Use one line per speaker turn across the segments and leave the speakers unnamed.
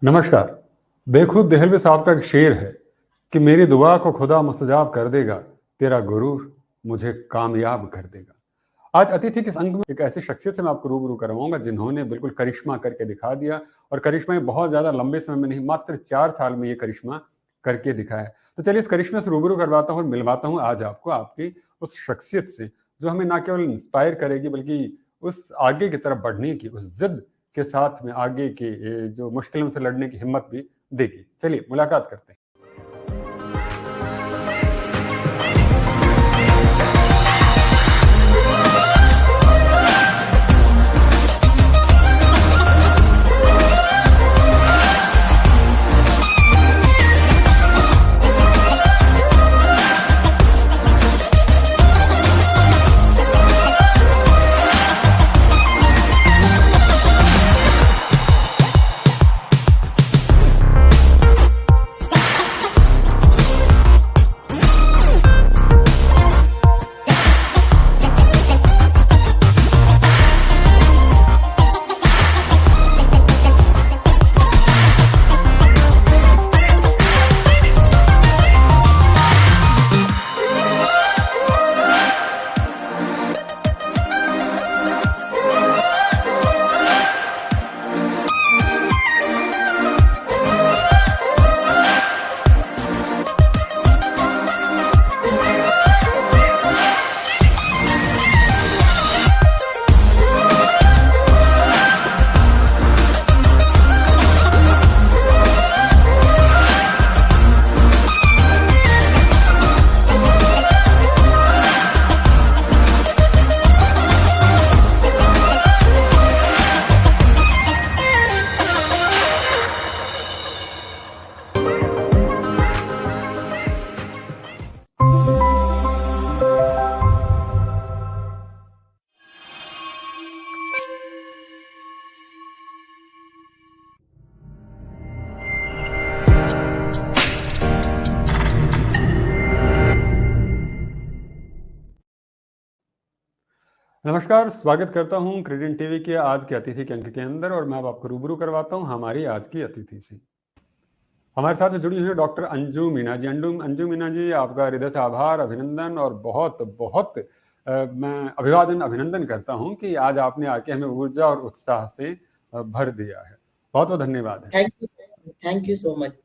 नमस्कार। बेखुद देहलवी साहब का एक शेर है कि मेरी दुआ को खुदा मुस्तजाब कर देगा, तेरा गुरूर मुझे कामयाब कर देगा। आज अतिथि के संग में एक ऐसी शख्सियत से मैं आपको रूबरू करवाऊंगा जिन्होंने बिल्कुल करिश्मा करके दिखा दिया, और करिश्मा ये बहुत ज्यादा लंबे समय में नहीं, मात्र 4 साल में ये करिश्मा करके दिखाया है। तो चलिए इस करिश्मे से रूबरू करवाता हूँ और मिलवाता हूँ आज आपको आपकी उस शख्सियत से जो हमें ना केवल इंस्पायर करेगी बल्कि उस आगे की तरफ बढ़ने की, उस जिद के साथ में आगे की जो मुश्किलों से लड़ने की हिम्मत भी देगी। चलिए मुलाकात करते हैं। नमस्कार, स्वागत करता हूं क्रेडिट टीवी के आज के अतिथि के अंक के अंदर, और मैं अब आपको रूबरू करवाता हूं हमारी आज की अतिथि से। हमारे साथ में जुड़ी हुई है डॉक्टर अंजू मीना जी। अंजू मीना जी, आपका हृदय से आभार, अभिनंदन और बहुत बहुत मैं अभिवादन अभिनंदन करता हूं कि आज आपने आके हमें ऊर्जा और उत्साह से भर दिया है। बहुत बहुत धन्यवाद है।
Thank you so much.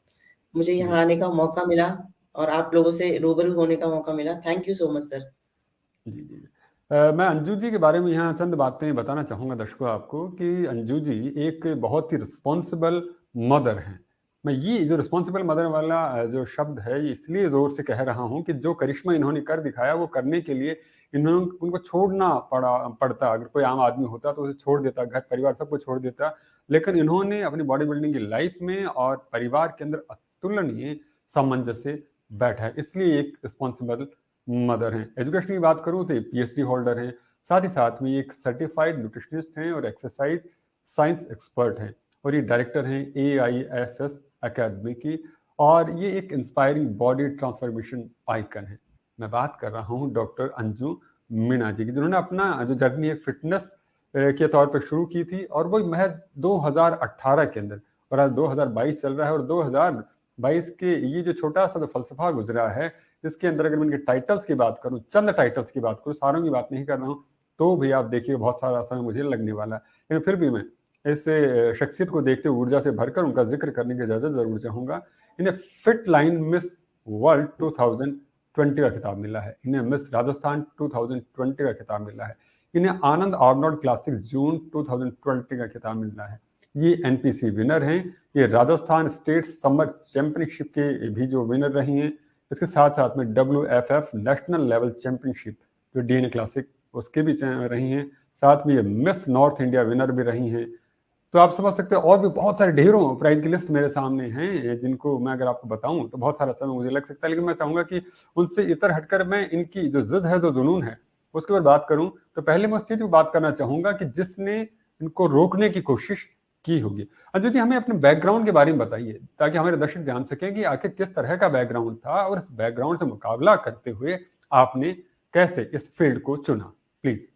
मुझे यहाँ आने का मौका मिला और आप लोगों से रूबरू होने का मौका मिला। Thank you so much sir.
जी जी। मैं अंजू जी के बारे में यहाँ चंद बातें बताना चाहूँगा दर्शकों आपको कि अंजू जी एक बहुत ही रिस्पॉन्सिबल मदर हैं। मैं ये जो रिस्पॉन्सिबल मदर वाला जो शब्द है ये इसलिए ज़ोर से कह रहा हूँ कि जो करिश्मा इन्होंने कर दिखाया वो करने के लिए उनको छोड़ना पड़ता। अगर कोई आम आदमी होता तो उसे छोड़ देता, घर परिवार सबको छोड़ देता, लेकिन इन्होंने अपनी बॉडी बिल्डिंग की लाइफ में और परिवार के अंदर अतुलनीय सामंजस्य बैठा है, इसलिए एक रिस्पॉन्सिबल मदर हैं। एजुकेशन की बात करूं तो पीएचडी होल्डर हैं, साथ ही साथ में एक सर्टिफाइड न्यूट्रिशनिस्ट हैं और एक्सरसाइज साइंस एक्सपर्ट हैं, और ये डायरेक्टर हैं AISS एकेडमी की, और ये एक इंस्पायरिंग बॉडी ट्रांसफॉर्मेशन आइकन है। मैं बात कर रहा हूं डॉक्टर अंजू मीना जी की, जिन्होंने अपना जो जर्नी है फिटनेस के तौर पर शुरू की थी, और वो महज 2018 के अंदर, और आज 2022 चल रहा है, और 2022 के ये जो छोटा सा जो फलसफा गुजरा है, इसके अंदर अगर मैं इनके टाइटल्स की बात करूं, चंद टाइटल्स की बात करूं, सारों की बात नहीं कर रहा हूं, तो भी आप देखिए बहुत सारा समय मुझे लगने वाला है, लेकिन फिर भी मैं इस शख्सियत को देखते हुए ऊर्जा से भरकर उनका जिक्र करने की इजाजत जरूर चाहूंगा। इन्हें फिट लाइन मिस वर्ल्ड 2020 का खिताब मिला है, इन्हें मिस राजस्थान 2020 का खिताब मिला है, इन्हें आनंद आर्नोल्ड क्लासिक जून 2020 का खिताब मिला है। ये NPC विनर हैं, ये राजस्थान स्टेट समर चैंपियनशिप के भी जो विनर रही हैं, इसके साथ साथ में WFF नेशनल लेवल चैंपियनशिप जो DNA क्लासिक उसके भी रही हैं, साथ में ये मिस नॉर्थ इंडिया विनर भी रही हैं। तो आप समझ सकते हैं और भी बहुत सारे ढेरों प्राइज की लिस्ट मेरे सामने हैं, जिनको मैं अगर आपको बताऊं तो बहुत सारा समय मुझे लग सकता है, लेकिन मैं चाहूंगा कि उनसे इतर हटकर मैं इनकी जो जिद है, जो जुनून है, उसके बाद बात करूं। तो पहले मैं उस चीज की बात करना चाहूंगा कि जिसने इनको रोकने की कोशिश की होगी। अंजू जी, हमें अपने बैकग्राउंड के बारे में बताइए ताकि हमारे दर्शक जान सकें कि आखिर किस तरह का बैकग्राउंड था, और इस बैकग्राउंड से मुकाबला करते हुए आपने कैसे इस फील्ड को चुना, प्लीज।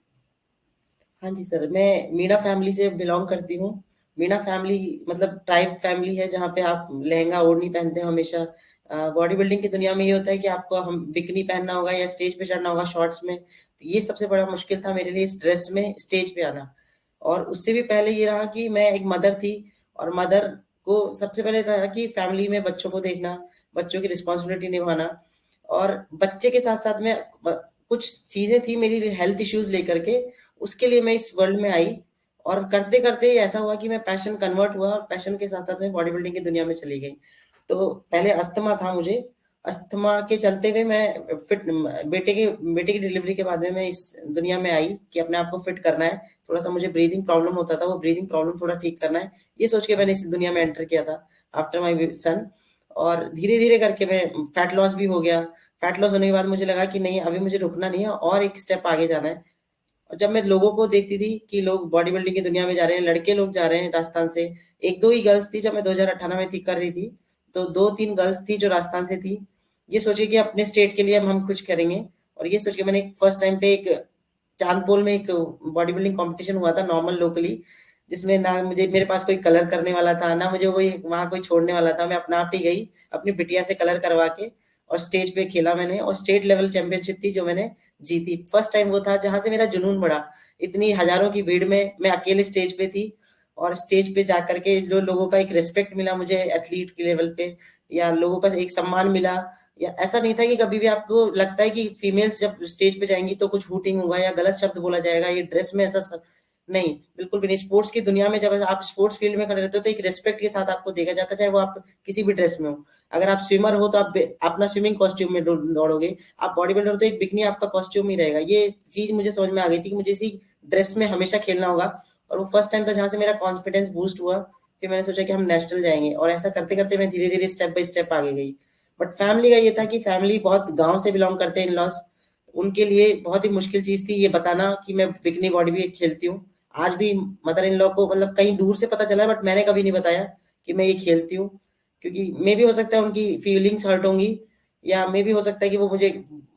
हाँ जी सर, मैं मीणा फैमिली से बिलोंग करती हूँ मीणा फैमिली मतलब ट्राइब फैमिली है, जहाँ पे आप लहंगा ओढ़नी पहनते हो हमेशा। बॉडी बिल्डिंग की दुनिया में ये होता है कि आपको हम बिकनी पहनना होगा या स्टेज पे चढ़ना होगा शॉर्ट्स में। तो ये सबसे बड़ा मुश्किल था मेरे लिए इस ड्रेस में स्टेज पे आना। और उससे भी पहले ये रहा कि मैं एक मदर थी, और मदर को सबसे पहले था कि फैमिली में बच्चों को देखना, बच्चों की रिस्पॉन्सिबिलिटी निभाना, और बच्चे के साथ-साथ में कुछ चीज़ें थी मेरी हेल्थ इश्यूज़ लेकर के, उसके लिए मैं इस वर्ल्ड में आई। और करते-करते ऐसा हुआ कि मैं पैशन कन्वर्ट हुआ, और पैशन के साथ-साथ में बॉडी बिल्डिंग की दुनिया में चली गई। तो पहले अस्थमा था मुझे, अस्थमा के चलते हुए मैं बेटे की डिलीवरी के बाद में मैं इस दुनिया में आई कि अपने आप को फिट करना है। थोड़ा-सा मुझे ब्रीथिंग प्रॉब्लम होता था, वो ब्रीथिंग प्रॉब्लम थोड़ा ठीक करना है। ये सोच के मैंने इस दुनिया में एंटर किया था आफ्टर माय सन। और धीरे-धीरे करके मैं फैट लॉस भी हो गया। फैट लॉस होने के बाद मुझे लगा कि नहीं, अभी मुझे रुकना नहीं है और एक स्टेप आगे जाना है। और जब मैं लोगों को देखती थी कि लोग बॉडी बिल्डिंग की दुनिया में जा रहे हैं, लड़के लोग जा रहे हैं राजस्थान से। 1-2 ही गर्ल्स थी जब मैं 2018 में थी कर रही थी। तो 2-3 गर्ल्स थी जो राजस्थान से थी। ये सोचे कि अपने स्टेट के लिए अब हम कुछ करेंगे, और ये सोच के मैंने फर्स्ट टाइम पे एक चांदपोल में एक बॉडी बिल्डिंग कॉम्पिटिशन हुआ था नॉर्मल लोकली, जिसमें ना मुझे मेरे पास कोई कलर करने वाला था, ना मुझे कोई वहाँ कोई छोड़ने वाला था। मैं अपने आप ही गई, अपनी बिटिया से कलर करवा के, और स्टेज पे खेला मैंने, और स्टेट लेवल चैंपियनशिप थी जो मैंने जीती। फर्स्ट टाइम वो था जहाँ से मेरा जुनून बढ़ा। इतनी हज़ारों की भीड़ में मैं अकेले स्टेज पे थी, और स्टेज पे जाकर के जो लोगों का एक रिस्पेक्ट मिला मुझे एथलीट के लेवल पे, या लोगों का एक सम्मान मिला। या ऐसा नहीं था कि कभी भी आपको लगता है कि फीमेल्स जब स्टेज पे जाएँगी तो कुछ हूटिंग होगा या गलत शब्द बोला जाएगा, ये ड्रेस में ऐसा स नहीं, बिल्कुल भी नहीं। स्पोर्ट्स की दुनिया में जब आप स्पोर्ट्स फील्ड में खड़े रहते हो तो एक रिस्पेक्ट के साथ आपको देखा जाता है, चाहे वो आप किसी भी ड्रेस में हो। अगर आप स्विमर हो तो आप अपना स्विमिंग कॉस्ट्यूम में दौड़ोगे, आप बॉडी बिल्डर हो तो एक बिकनी आपका कॉस्ट्यूम ही रहेगा। ये चीज़ मुझे समझ में आ गई थी कि मुझे इसी ड्रेस में हमेशा खेलना होगा, और वो फर्स्ट टाइम था जहाँ से मेरा कॉन्फिडेंस बूस्ट हुआ। फिर मैंने सोचा कि हम नेशनल जाएँगे, और ऐसा करते-करते मैं धीरे-धीरे स्टेप बाय स्टेप आगे गई। बट फैमिली का ये था कि फैमिली बहुत गाँव से बिलॉन्ग करते हैं इन-लॉज़, उनके लिए बहुत ही मुश्किल चीज़ थी ये बताना कि मैं बिकनी बॉडी भी खेलती हूँ। आज भी मदर इन लॉ को मतलब कहीं दूर से पता चला है, बट मैंने कभी नहीं बताया कि मैं ये खेलती हूँ। क्योंकि मेबी हो सकता है उनकी फीलिंग्स हर्ट होंगी, या मेबी हो सकता है कि वो मुझे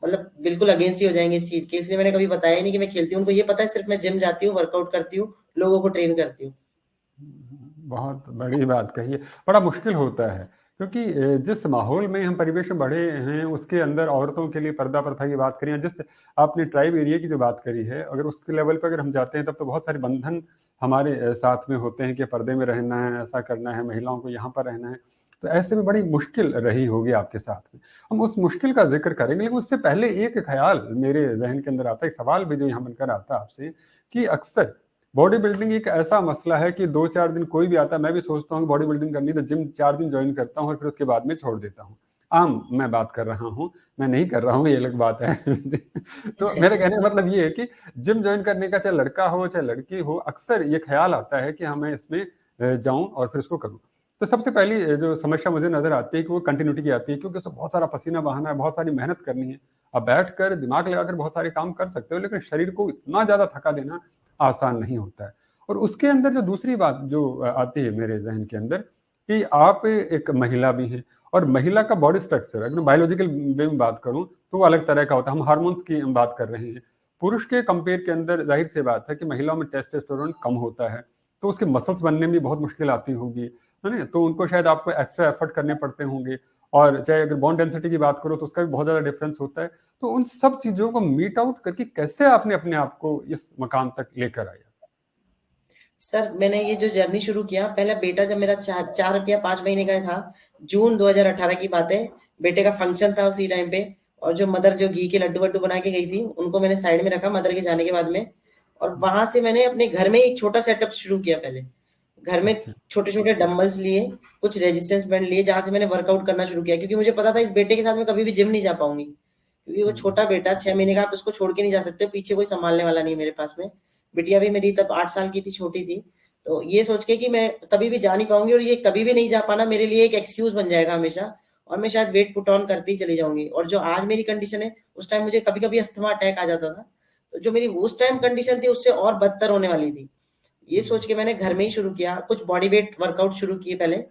मतलब बिल्कुल अगेंस्ट ही हो जाएँगे इस चीज़ के, इसलिए मैंने कभी बताया ही नहीं कि मैं खेलती हूँ। उनको ये पता है सिर्फ़ मैं जिम जाती हूँ, वर्कआउट करती हूँ, लोगों को ट्रेन करती हूँ।
बहुत बड़ी बात कही है। बड़ा मुश्किल होता है क्योंकि जिस माहौल में हम परिवेश में बढ़े हैं उसके अंदर औरतों के लिए पर्दा प्रथा की बात करें, जिस आपने ट्राइब एरिया की जो बात करी है, अगर उसके लेवल पे अगर हम जाते हैं तब तो बहुत सारे बंधन हमारे साथ में होते हैं कि पर्दे में रहना है, ऐसा करना है, महिलाओं को यहाँ पर रहना है। तो ऐसे में बड़ी मुश्किल रही होगी आपके साथ में। हम उस मुश्किल का ज़िक्र करेंगे, लेकिन उससे पहले एक ख़्याल मेरे ज़हन के अंदर आता है, एक सवाल भी जो यहाँ बनकर आता है आपसे कि अक्सर बॉडी बिल्डिंग एक ऐसा मसला है कि 2-4 दिन कोई भी आता है, मैं भी सोचता हूँ बॉडी बिल्डिंग करनी है तो जिम 4 दिन जॉइन करता हूँ और फिर उसके बाद में छोड़ देता हूँ। आम मैं बात कर रहा हूँ, मैं नहीं कर रहा हूँ ये अलग बात है। तो मेरे कहने का मतलब ये है कि जिम जॉइन करने का चाहे लड़का हो चाहे लड़की हो, अक्सर ये ख़्याल आता है कि हाँ, मैं इसमें जाऊँ और फिर इसको करूँ। तो सबसे पहली जो समस्या मुझे नज़र आती है कि वो कंटिन्यूटी की आती है क्योंकि उसमें बहुत सारा पसीना बहाना है, बहुत सारी मेहनत करनी है। आप बैठकर दिमाग लगाकर बहुत सारे काम कर सकते हो, लेकिन शरीर को इतना ज़्यादा थका देना आसान नहीं होता है। और उसके अंदर जो दूसरी बात जो आती है मेरे ज़हन के अंदर कि आप एक महिला भी हैं और महिला का बॉडी स्ट्रक्चर अगर बायोलॉजिकल वे में बात करूँ तो वो अलग तरह का होता है। हम हार्मोन्स की हम बात कर रहे हैं। पुरुष के कंपेयर के अंदर ज़ाहिर-सी बात है कि महिलाओं में टेस्टोस्टेरोन कम होता है, तो उसके मसल्स बनने में भी बहुत मुश्किल आती होगी, है ना? तो उनको शायद आपको एक्स्ट्रा एफर्ट करने पड़ते होंगे और चाहे अगर बोन डेंसिटी की बात करो तो उसका भी बहुत ज़्यादा डिफरेंस होता है। तो उन सब चीज़ों को मीट आउट करके कैसे आपने अपने आप को इस मकाम तक लेकर आए?
सर, मैंने ये जो जर्नी शुरू किया, पहला बेटा जब मेरा 4 या 5 महीने का था, जून 2018 की बात है, बेटे का फंक्शन था उसी टाइम पे, और जो मदर जो घी के लड्डू-वड्डू बना के गई थी, उनको मैंने साइड में रखा मदर के जाने के बाद में, और वहाँ से मैंने अपने घर में एक छोटा सेटअप शुरू किया पहले। घर में
अच्छा।
छोटे-छोटे डंबल्स लिए, कुछ रेजिस्टेंस बैंड लिए, जहाँ से मैंने वर्कआउट करना शुरू किया, क्योंकि मुझे पता था इस बेटे के साथ मैं कभी भी जिम नहीं जा पाऊँगी। क्योंकि वो
हुँ।
छोटा बेटा 6 महीने का, आप उसको छोड़ के नहीं जा सकते, पीछे कोई सँभालने वाला नहीं है मेरे पास में। बिटिया भी मेरी तब 8 साल की थी, छोटी थी। तो ये सोच के कि मैं कभी भी जा नहीं पाऊँगी, और ये कभी भी नहीं जा पाना मेरे लिए एक एक्सक्यूज़ बन जाएगा हमेशा, और मैं शायद वेट पुट ऑन करती ही चली जाऊँगी। और जो आज मेरी कंडीशन है, उस टाइम मुझे कभी-कभी अस्थमा अटैक आ जाता था। तो जो मेरी उस टाइम कंडीशन थी, उससे और बदतर होने वाली थी। ये
हुँ,
सोच के मैंने घर में ही शुरू किया, कुछ बॉडी वेट वर्कआउट शुरू किए पहले।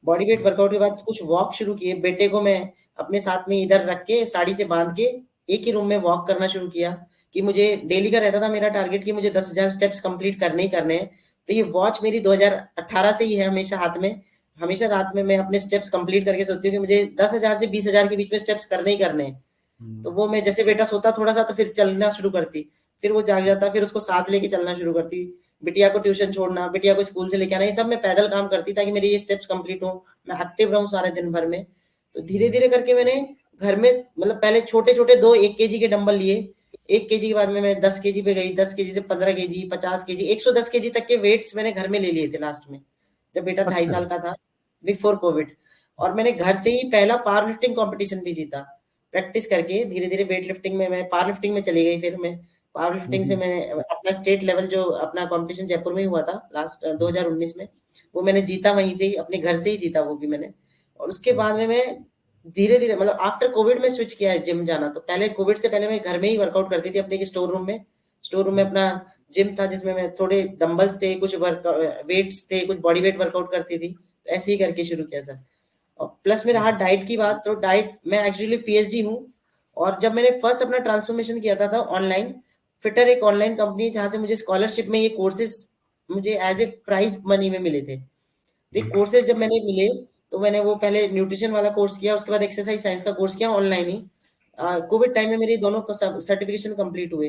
बॉडी वेट
हुँ,
वर्कआउट के बाद कुछ वॉक शुरू किए। बेटे को मैं अपने साथ में इधर रख के, साड़ी से बाँध के, एक ही रूम में वॉक करना शुरू किया कि मुझे डेली का रहता था मेरा टारगेट कि मुझे 10,000 स्टेप्स कंप्लीट करने ही करने हैं। तो ये वॉच मेरी 2018 से ही है हमेशा हाथ में। हमेशा रात में मैं अपने स्टेप्स कंप्लीट करके सोती हूँ कि मुझे 10,000 से 20,000 के बीच में स्टेप्स करने ही करने हैं। तो वो मैं जैसे बेटा सोता थोड़ा सा तो फिर चलना शुरू करती, फिर वो जाग जाता, फिर उसको साथ लेके चलना शुरू करती, बिटिया को ट्यूशन छोड़ना, बिटिया को स्कूल से लेके आना, ये सब मैं पैदल काम करती ताकि मेरे ये स्टेप्स कंप्लीट हो, मैं एक्टिव रहूं सारे दिन भर में। तो धीरे धीरे करके मैंने घर में मतलब पहले छोटे छोटे 1 केजी के डंबल लिए, 1 केजी के बाद में मैं 10 केजी पे गई, 10 केजी से 15 केजी, 50 केजी, 110 केजी तक के वेट्स मैंने घर में ले लिए थे लास्ट में, जब बेटा 2.5
अच्छा।
साल का था, बिफोर कोविड। और मैंने घर से ही पहला पावर लिफ्टिंग कॉम्पिटिशन भी जीता, प्रैक्टिस करके धीरे धीरे वेट लिफ्टिंग में, मैं पावर लिफ्टिंग में चली गई। फिर मैं पावर लिफ्टिंग से मैंने अपना स्टेट लेवल जो अपना कंपटीशन जयपुर में ही हुआ था लास्ट 2019 में, वो मैंने जीता, वहीं से ही अपने घर से ही जीता वो भी मैंने। और उसके बाद में मैं धीरे धीरे मतलब आफ्टर कोविड में स्विच किया है जिम जाना। तो पहले कोविड से पहले मैं घर में ही वर्कआउट करती थी अपने स्टोर रूम में। स्टोर रूम में अपना जिम था जिसमें मैं थोड़े डंबल्स थे, कुछ वर्क वेट्स थे, कुछ बॉडी वेट वर्कआउट करती थी। तो ऐसे ही करके शुरू किया सर। और प्लस में रहा डाइट की बात, तो डाइट मैं एक्चुअली पीएचडी हूँ। और जब मैंने फर्स्ट अपना ट्रांसफॉर्मेशन किया था ऑनलाइन, फिटर एक ऑनलाइन कंपनी जहां से मुझे स्कॉलरशिप में ये कोर्सेज मुझे एज ए प्राइज मनी में मिले थे। ये कोर्सेज जब मैंने मिले तो मैंने वो पहले न्यूट्रिशन वाला कोर्स किया, उसके बाद एक्सरसाइज साइंस का कोर्स किया ऑनलाइन ही। कोविड टाइम में मेरे दोनों सर्टिफिकेशन कंप्लीट हुए।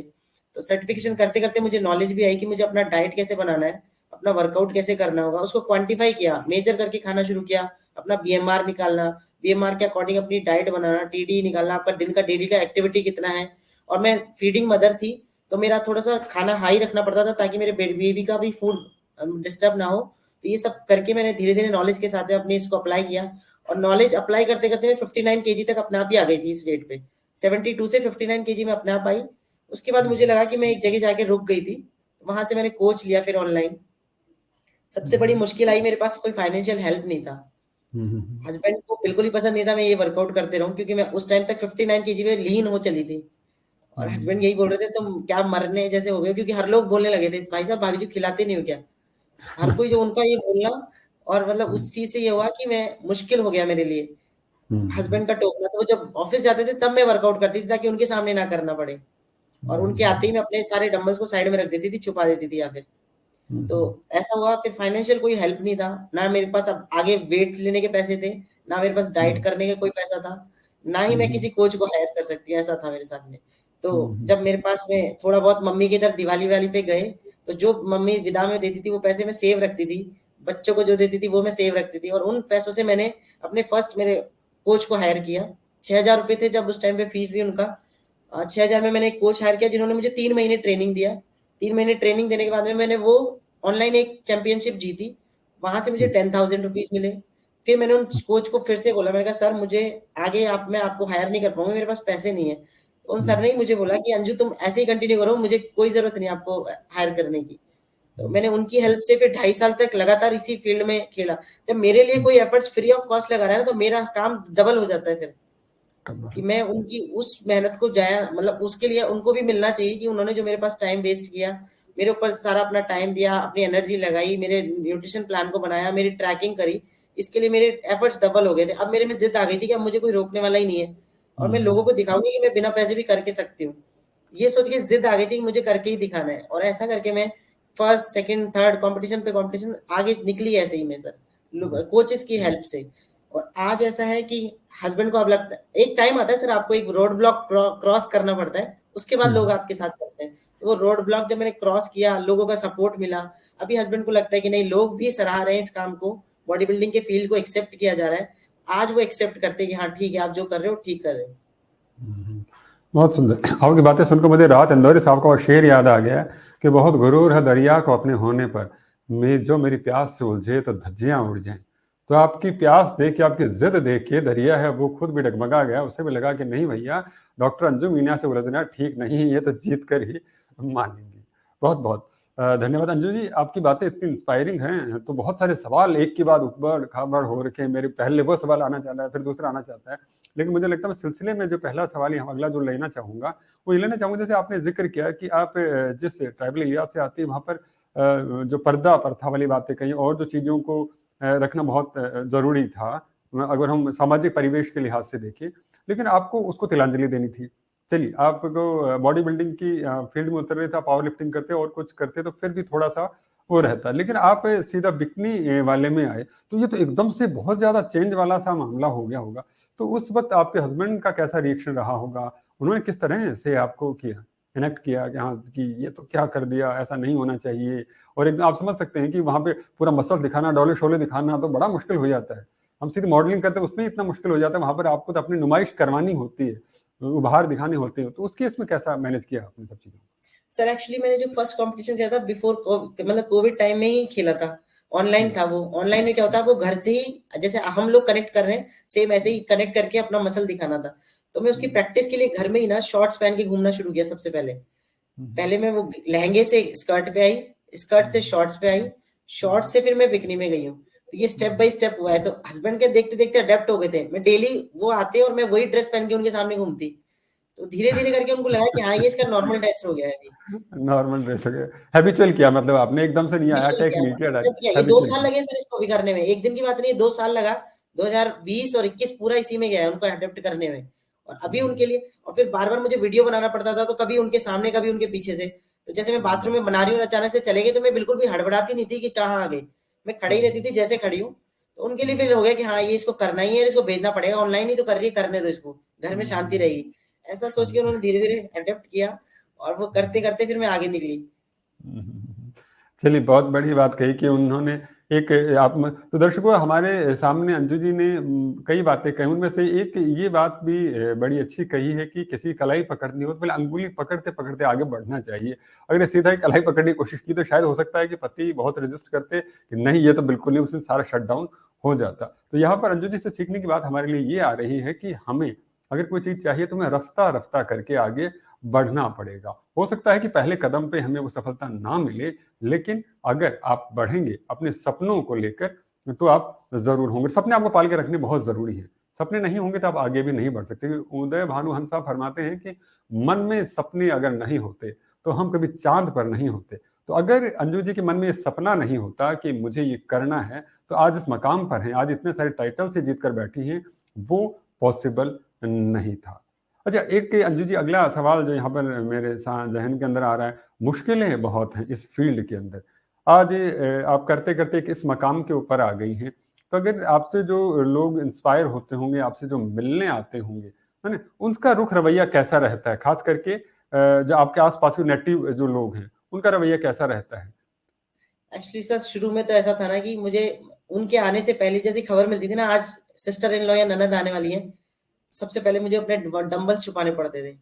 तो सर्टिफिकेशन करते करते मुझे नॉलेज भी आई कि मुझे अपना डाइट कैसे बनाना है, अपना वर्कआउट कैसे करना होगा, उसको क्वांटिफाई किया, मेजर करके खाना शुरू किया, अपना बीएमआर निकालना, बीएमआर के अकॉर्डिंग अपनी डाइट बनाना, टीडी निकालना, आपका दिन का डेली का एक्टिविटी कितना है। और मैं फीडिंग मदर थी तो मेरा थोड़ा सा खाना हाई रखना पड़ता था ताकि मेरे बेबी का भी फूड डिस्टर्ब ना हो। तो ये सब करके मैंने धीरे धीरे नॉलेज के साथ में अपने इसको अप्लाई किया। और नॉलेज अप्लाई करते करते मैं 59 केजी तक अपने आप ही आ गई थी इस वेट पे। 72 से 59 केजी में अपने आप आई। उसके बाद मुझे लगा कि मैं एक जगह जाके रुक गई थी, वहां से मैंने कोच लिया फिर ऑनलाइन। सबसे बड़ी मुश्किल आई, मेरे पास कोई फाइनेंशियल हेल्प नहीं था। हस्बैंड को बिल्कुल ही पसंद नहीं था मैं ये वर्कआउट करते रहूं, क्योंकि मैं उस टाइम तक 59 केजी में लीन हो चली थी। और हस्बैंड यही बोल रहे थे तुम क्या मरने जैसे हो गए, क्योंकि हर लोग बोलने लगे थे भाई साहब भाभी जी खिलाते नहीं हो क्या, हर कोई जो उनका ये बोलना। और मतलब उस चीज से ये हुआ कि मैं मुश्किल हो गया मेरे लिए हस्बैंड का टोकना। तो वो जब ऑफिस जाते थे तब मैं वर्कआउट करती थी ताकि उनके सामने ना करना पड़े। और उनके आते ही मैं अपने सारे डंबल्स को साइड में रख देती थी, छुपा देती थी या फिर। तो ऐसा हुआ, फिर फाइनेंशियल कोई हेल्प नहीं था, ना मेरे पास अब आगे वेट्स लेने के पैसे थे, ना मेरे पास डाइट करने का कोई पैसा था, ना ही मैं किसी कोच को हायर कर सकती हूँ, ऐसा था मेरे साथ में। तो जब मेरे पास में थोड़ा बहुत मम्मी के इधर दिवाली वाली पे गए, तो जो मम्मी विदा में देती थी वो पैसे मैं सेव रखती थी, बच्चों को जो देती थी वो मैं सेव रखती थी। और उन पैसों से मैंने अपने फर्स्ट मेरे कोच को हायर किया। 6,000 रुपए थे जब उस टाइम पे फीस भी उनका। 6,000 में मैंने एक कोच हायर किया जिन्होंने मुझे 3 महीने ट्रेनिंग दिया। 3 महीने ट्रेनिंग देने के बाद में मैंने वो ऑनलाइन एक चैंपियनशिप जीती, वहां से मुझे 10,000 रुपीज मिले। फिर मैंने उन कोच को फिर से बोला, मैंने कहा सर मुझे आगे मैं आपको हायर नहीं कर पाऊंगी, मेरे पास पैसे नहीं है। तो उन सर ने मुझे बोला कि अंजू तुम ऐसे ही कंटिन्यू करो, मुझे कोई जरूरत नहीं आपको हायर करने की। तो मैंने उनकी हेल्प से फिर 2.5 साल तक लगातार इसी फील्ड में खेला। जब मेरे लिए कोई एफर्ट्स फ्री ऑफ कॉस्ट लगा रहा है ना, तो मेरा काम डबल हो जाता है फिर, कि मैं उनकी उस मेहनत को जाया मतलब उसके लिए उनको भी मिलना चाहिए कि उन्होंने जो मेरे पास टाइम वेस्ट किया, मेरे ऊपर सारा अपना टाइम दिया, अपनी एनर्जी लगाई, मेरे न्यूट्रिशन प्लान को बनाया, मेरी ट्रैकिंग करी, इसके लिए मेरे एफर्ट्स डबल हो गए थे। अब मेरे में जिद आ गई थी कि अब मुझे कोई रोकने वाला ही नहीं है, और मैं लोगों को दिखाऊंगी कि मैं बिना पैसे भी करके सकती हूँ। ये सोच के जिद आ गई थी कि मुझे करके ही दिखाना है। और ऐसा करके मैं फर्स्ट सेकंड थर्ड कंपटीशन पे कंपटीशन आगे निकली ऐसे ही मैं सर, कोचेस की हेल्प से। और आज ऐसा है कि हस्बैंड को अब लगता है एक टाइम आता है सर आपको एक रोड ब्लॉक क्रॉस करना पड़ता है, उसके बाद लोग आपके साथ चलते हैं। तो वो रोड ब्लॉक जब मैंने क्रॉस किया, लोगों का सपोर्ट मिला, अभी हस्बैंड को लगता है कि नहीं लोग भी सराह रहे हैं इस काम को, बॉडी बिल्डिंग के फील्ड को एक्सेप्ट किया जा रहा है। आज वो एक्सेप्ट करते हैं कि हाँ ठीक है आप जो कर रहे हो ठीक कर रहे हो।
बहुत सुंदर। आपकी बातें सुनकर मुझे राहत इंदौरी साहब का वो शेर याद आ गया कि बहुत गुरूर है दरिया को अपने होने पर, जो मेरी प्यास से उलझे तो धज्जियां उड़ जाएं। तो आपकी प्यास देख के, आपकी जिद देख के दरिया है वो खुद भी डगमगा गया। उसे भी लगा कि नहीं भैया, डॉक्टर अंजू मीना से उलझना ठीक नहीं, ये तो जीत कर ही मानेंगी। बहुत बहुत धन्यवाद अंजू जी, आपकी बातें इतनी इंस्पायरिंग हैं। तो बहुत सारे सवाल एक के बाद ऊपर खबर हो रखे, मेरे पहले वो सवाल आना चाह रहा है, फिर दूसरा आना चाहता है, लेकिन मुझे लगता है मैं सिलसिले में जो पहला सवाल यहाँ अगला जो लेना चाहूँगा वो ये लेना चाहूँगा, जैसे आपने जिक्र किया कि आप जिस ट्राइबल एरिया से आती है वहाँ पर जो पर्दा प्रथा वाली बातें कहीं और जो चीज़ों को रखना बहुत ज़रूरी था, अगर हम सामाजिक परिवेश के लिहाज से देखें, लेकिन आपको उसको तिलांजलि देनी थी। चलिए, आपको बॉडी बिल्डिंग की फील्ड में उतर रहे थे, पावर लिफ्टिंग करते और कुछ करते तो फिर भी थोड़ा सा वो रहता है। लेकिन आप सीधा बिकनी वाले में आए, तो ये तो एकदम से बहुत ज़्यादा चेंज वाला सा मामला हो गया होगा। तो उस वक़्त आपके हस्बैंड का कैसा रिएक्शन रहा होगा? उन्होंने किस तरह से आपको किया, कनेक्ट किया कि हाँ, कि ये तो क्या कर दिया, ऐसा नहीं होना चाहिए? और एकदम आप समझ सकते हैं कि वहाँ पे पूरा मसल दिखाना, डोले-शोले दिखाना तो बड़ा मुश्किल हो जाता है। हम सीधे मॉडलिंग करते हैं, उसमें ही इतना मुश्किल हो जाता है, वहाँ पर आपको तो अपनी नुमाइश करवानी होती है, उपहार दिखाने होते हैं। तो उस केस में कैसा मैनेज किया आपने सब चीज़ों को?
सर एक्चुअली मैंने जो फर्स्ट कॉम्पिटिशन किया था बिफोर मतलब कोविड टाइम में ही खेला था। ऑनलाइन
हुँ,
था वो। ऑनलाइन में क्या होता है आपको घर से ही जैसे हम लोग कनेक्ट कर रहे हैं, सेम ऐसे ही कनेक्ट करके अपना मसल दिखाना था। तो मैं उसकी
हुँ,
प्रैक्टिस के लिए घर में ही ना शॉर्ट्स पहन के घूमना शुरू किया सबसे पहले।
हुँ,
पहले मैं वो लहंगे से स्कर्ट पे आई, स्कर्ट से
हुँ,
शॉर्ट्स पे आई, शॉर्ट्स
हुँ,
से फिर मैं बिकिनी में गई हूँ। तो ये स्टेप
हुँ,
बाय स्टेप हुआ है। तो हस्बैंड के देखते-देखते अडॉप्ट हो गए थे। मैं डेली वो आते और मैं वही ड्रेस पहन के उनके सामने घूमती। तो धीरे-धीरे करके उनको लगा कि हाँ, ये इसका नॉर्मल ड्रेस हो गया है अभी।
नॉर्मल ड्रेस हो गया। हैबिचुअल किया मतलब आपने एकदम से नहीं आया,
हैबिचुअल
अटैक
किया
नहीं किया,
अडॉप्ट किया। ये 2
हैबिचुअल
साल
किया।
लगे सर इसको भी करने में। एक दिन की बात नहीं है, 2 साल लगा। 2020 और 21 पूरा इसी में गया है उनको अडॉप्ट करने में। और अभी
हुँ,
उनके लिए और फिर बार-बार मुझे वीडियो बनाना पड़ता था, तो कभी उनके सामने, कभी उनके पीछे से। तो जैसे मैं
हुँ,
बाथरूम में बना रही हूँ और अचानक से चले गए, तो मैं बिल्कुल भी हड़बड़ाती नहीं थी कि कहाँ आ गए। मैं खड़ी ही रहती
हुँ,
थी जैसे खड़ी हूँ। तो उनके लिए फिर
हुँ,
हो गया कि हाँ, ये इसको करना ही है और इसको भेजना पड़ेगा। ऑनलाइन ही तो कर रही है, करने दो इसको। घर में शांति
हुँ,
रहेगी। ऐसा सोच के
शांति।
उन्होंने धीरे-धीरे अडॉप्ट किया और वो
हुँ।
करते-करते फिर मैं आगे निकली।
हुँ, हुँ, हुँ। चलिए बहुत बड़ी बात कही कि उन्होंने एक आप म तो दर्शकों हमारे सामने अंजू जी ने कई बातें कही, उनमें से एक ये बात भी बड़ी अच्छी कही है कि किसी की कलाई पकड़नी हो तो पहले अंगुली पकड़ते-पकड़ते आगे बढ़ना चाहिए। अगर ये सीधा ही कलाई पकड़ने की कोशिश की तो शायद हो सकता है कि पति बहुत रेज़िस्ट करते कि नहीं ये तो बिल्कुल नहीं, उस दिन सारा शट डाउन हो जाता। तो यहाँ पर अंजू जी से सीखने की बात हमारे लिए ये आ रही है कि हमें अगर कोई चीज़ चाहिए तो हमें रफ्ता-रफ्ता करके आगे बढ़ना पड़ेगा। हो सकता है कि पहले कदम पे हमें वो सफलता ना मिले, लेकिन अगर आप बढ़ेंगे अपने सपनों को लेकर, तो आप ज़रूर होंगे। सपने आपको पाल के रखने बहुत ज़रूरी हैं। सपने नहीं होंगे तो आप आगे भी नहीं बढ़ सकते। उदय भानु हंस फरमाते हैं कि मन में सपने अगर नहीं होते, तो हम कभी चाँद पर नहीं होते। तो अगर अंजू जी के मन में ये सपना नहीं होता कि मुझे ये करना है, तो आज इस मकाम पर हैं, आज इतने सारे टाइटल से जीत कर बैठी हैं, वो पॉसिबल नहीं था। अच्छा, एक अंजू जी अगला सवाल जो यहाँ पर मेरे ज़हन के अंदर आ रहा है, मुश्किलें बहुत हैं इस फ़ील्ड के अंदर। आज आप करते-करते एक इस मकाम के ऊपर आ गई हैं, तो अगर आपसे जो लोग इंस्पायर होते होंगे, आपसे जो मिलने आते होंगे, है ना? उनका रुख रवैया कैसा रहता है? ख़ास करके जो आपके आस-पास के नेटिव जो लोग हैं, उनका रवैया कैसा रहता है?
एक्चुअली सर शुरू में तो ऐसा था ना कि मुझे उनके आने से पहले जैसी खबर मिलती थी ना आज सिस्टर इन लॉ या ननद आने वाली है, सबसे पहले मुझे अपने डंबल्स छुपाने पड़ते थे।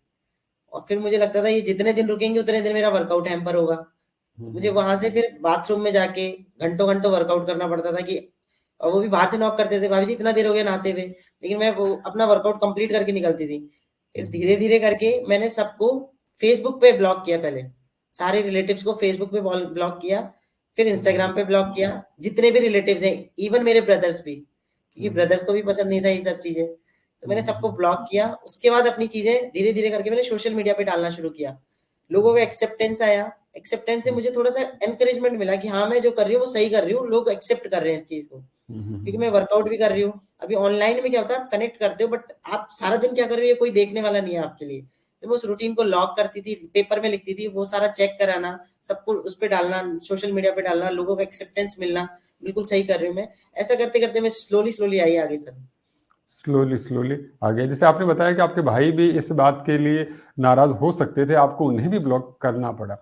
और फिर मुझे लगता था ये जितने दिन रुकेंगे उतने दिन मेरा वर्कआउट हैम्पर होगा।
हुँ,
तो मुझे
हुँ।
वहाँ से फिर बाथरूम में जाके घंटों-घंटों वर्कआउट करना पड़ता था कि और वो भी बाहर से नॉक करते थे, "भाभी जी इतना देर हो गया नहाते हुए।" लेकिन मैं वो अपना वर्कआउट कंप्लीट करके निकलती थी।
हुँ,
फिर
हुँ,
धीरे-धीरे करके मैंने सबको फेसबुक पे ब्लॉक किया पहले। सारे रिलेटिव्स को फेसबुक पे ब्लॉक किया, फिर
हुँ, हुँ,
इंस्टाग्राम पे ब्लॉक किया, जितने भी रिलेटिव्स हैं, इवन मेरे ब्रदर्स भी, क्योंकि
हुँ,
ब्रदर्स को भी पसंद नहीं था ये सब चीज़ें। तो
हुँ,
मैंने
हुँ,
सबको
हुँ,
ब्लॉक किया, उसके बाद अपनी चीज़ें धीरे-धीरे करके मैंने सोशल मीडिया पे डालना शुरू किया। लोगों का एक्सेप्टेंस आया, एक्सेप्टेंस से
हुँ,
मुझे थोड़ा-सा एनकरेजमेंट मिला कि हाँ, मैं जो कर रही हूँ वो सही कर रही हूँ, लोग एक्सेप्ट कर रहे हैं इस चीज़ को।
हुँ, हुँ,
क्योंकि मैं
हुँ,
वर्कआउट भी कर रही हूँ। अभी ऑनलाइन में क्या होता है आप कनेक्ट करते हो बट आप सारा दिन क्या कर रही हो ये कोई देखने वाला नहीं है आपके लिए। तो मैं उस रूटीन को लॉग करती थी, पेपर में लिखती थी, वो सारा चेक कराना, सबको उस पे डालना, सोशल मीडिया पे डालना, लोगों का एक्सेप्टेंस मिलना, बिल्कुल सही कर रही हूँ मैं। ऐसा करते-करते मैं स्लोली-स्लोली आई आगे सर।
स्लोली आ गया। जैसे आपने बताया कि आपके भाई भी इस बात के लिए नाराज़ हो सकते थे, आपको उन्हें भी ब्लॉक करना पड़ा।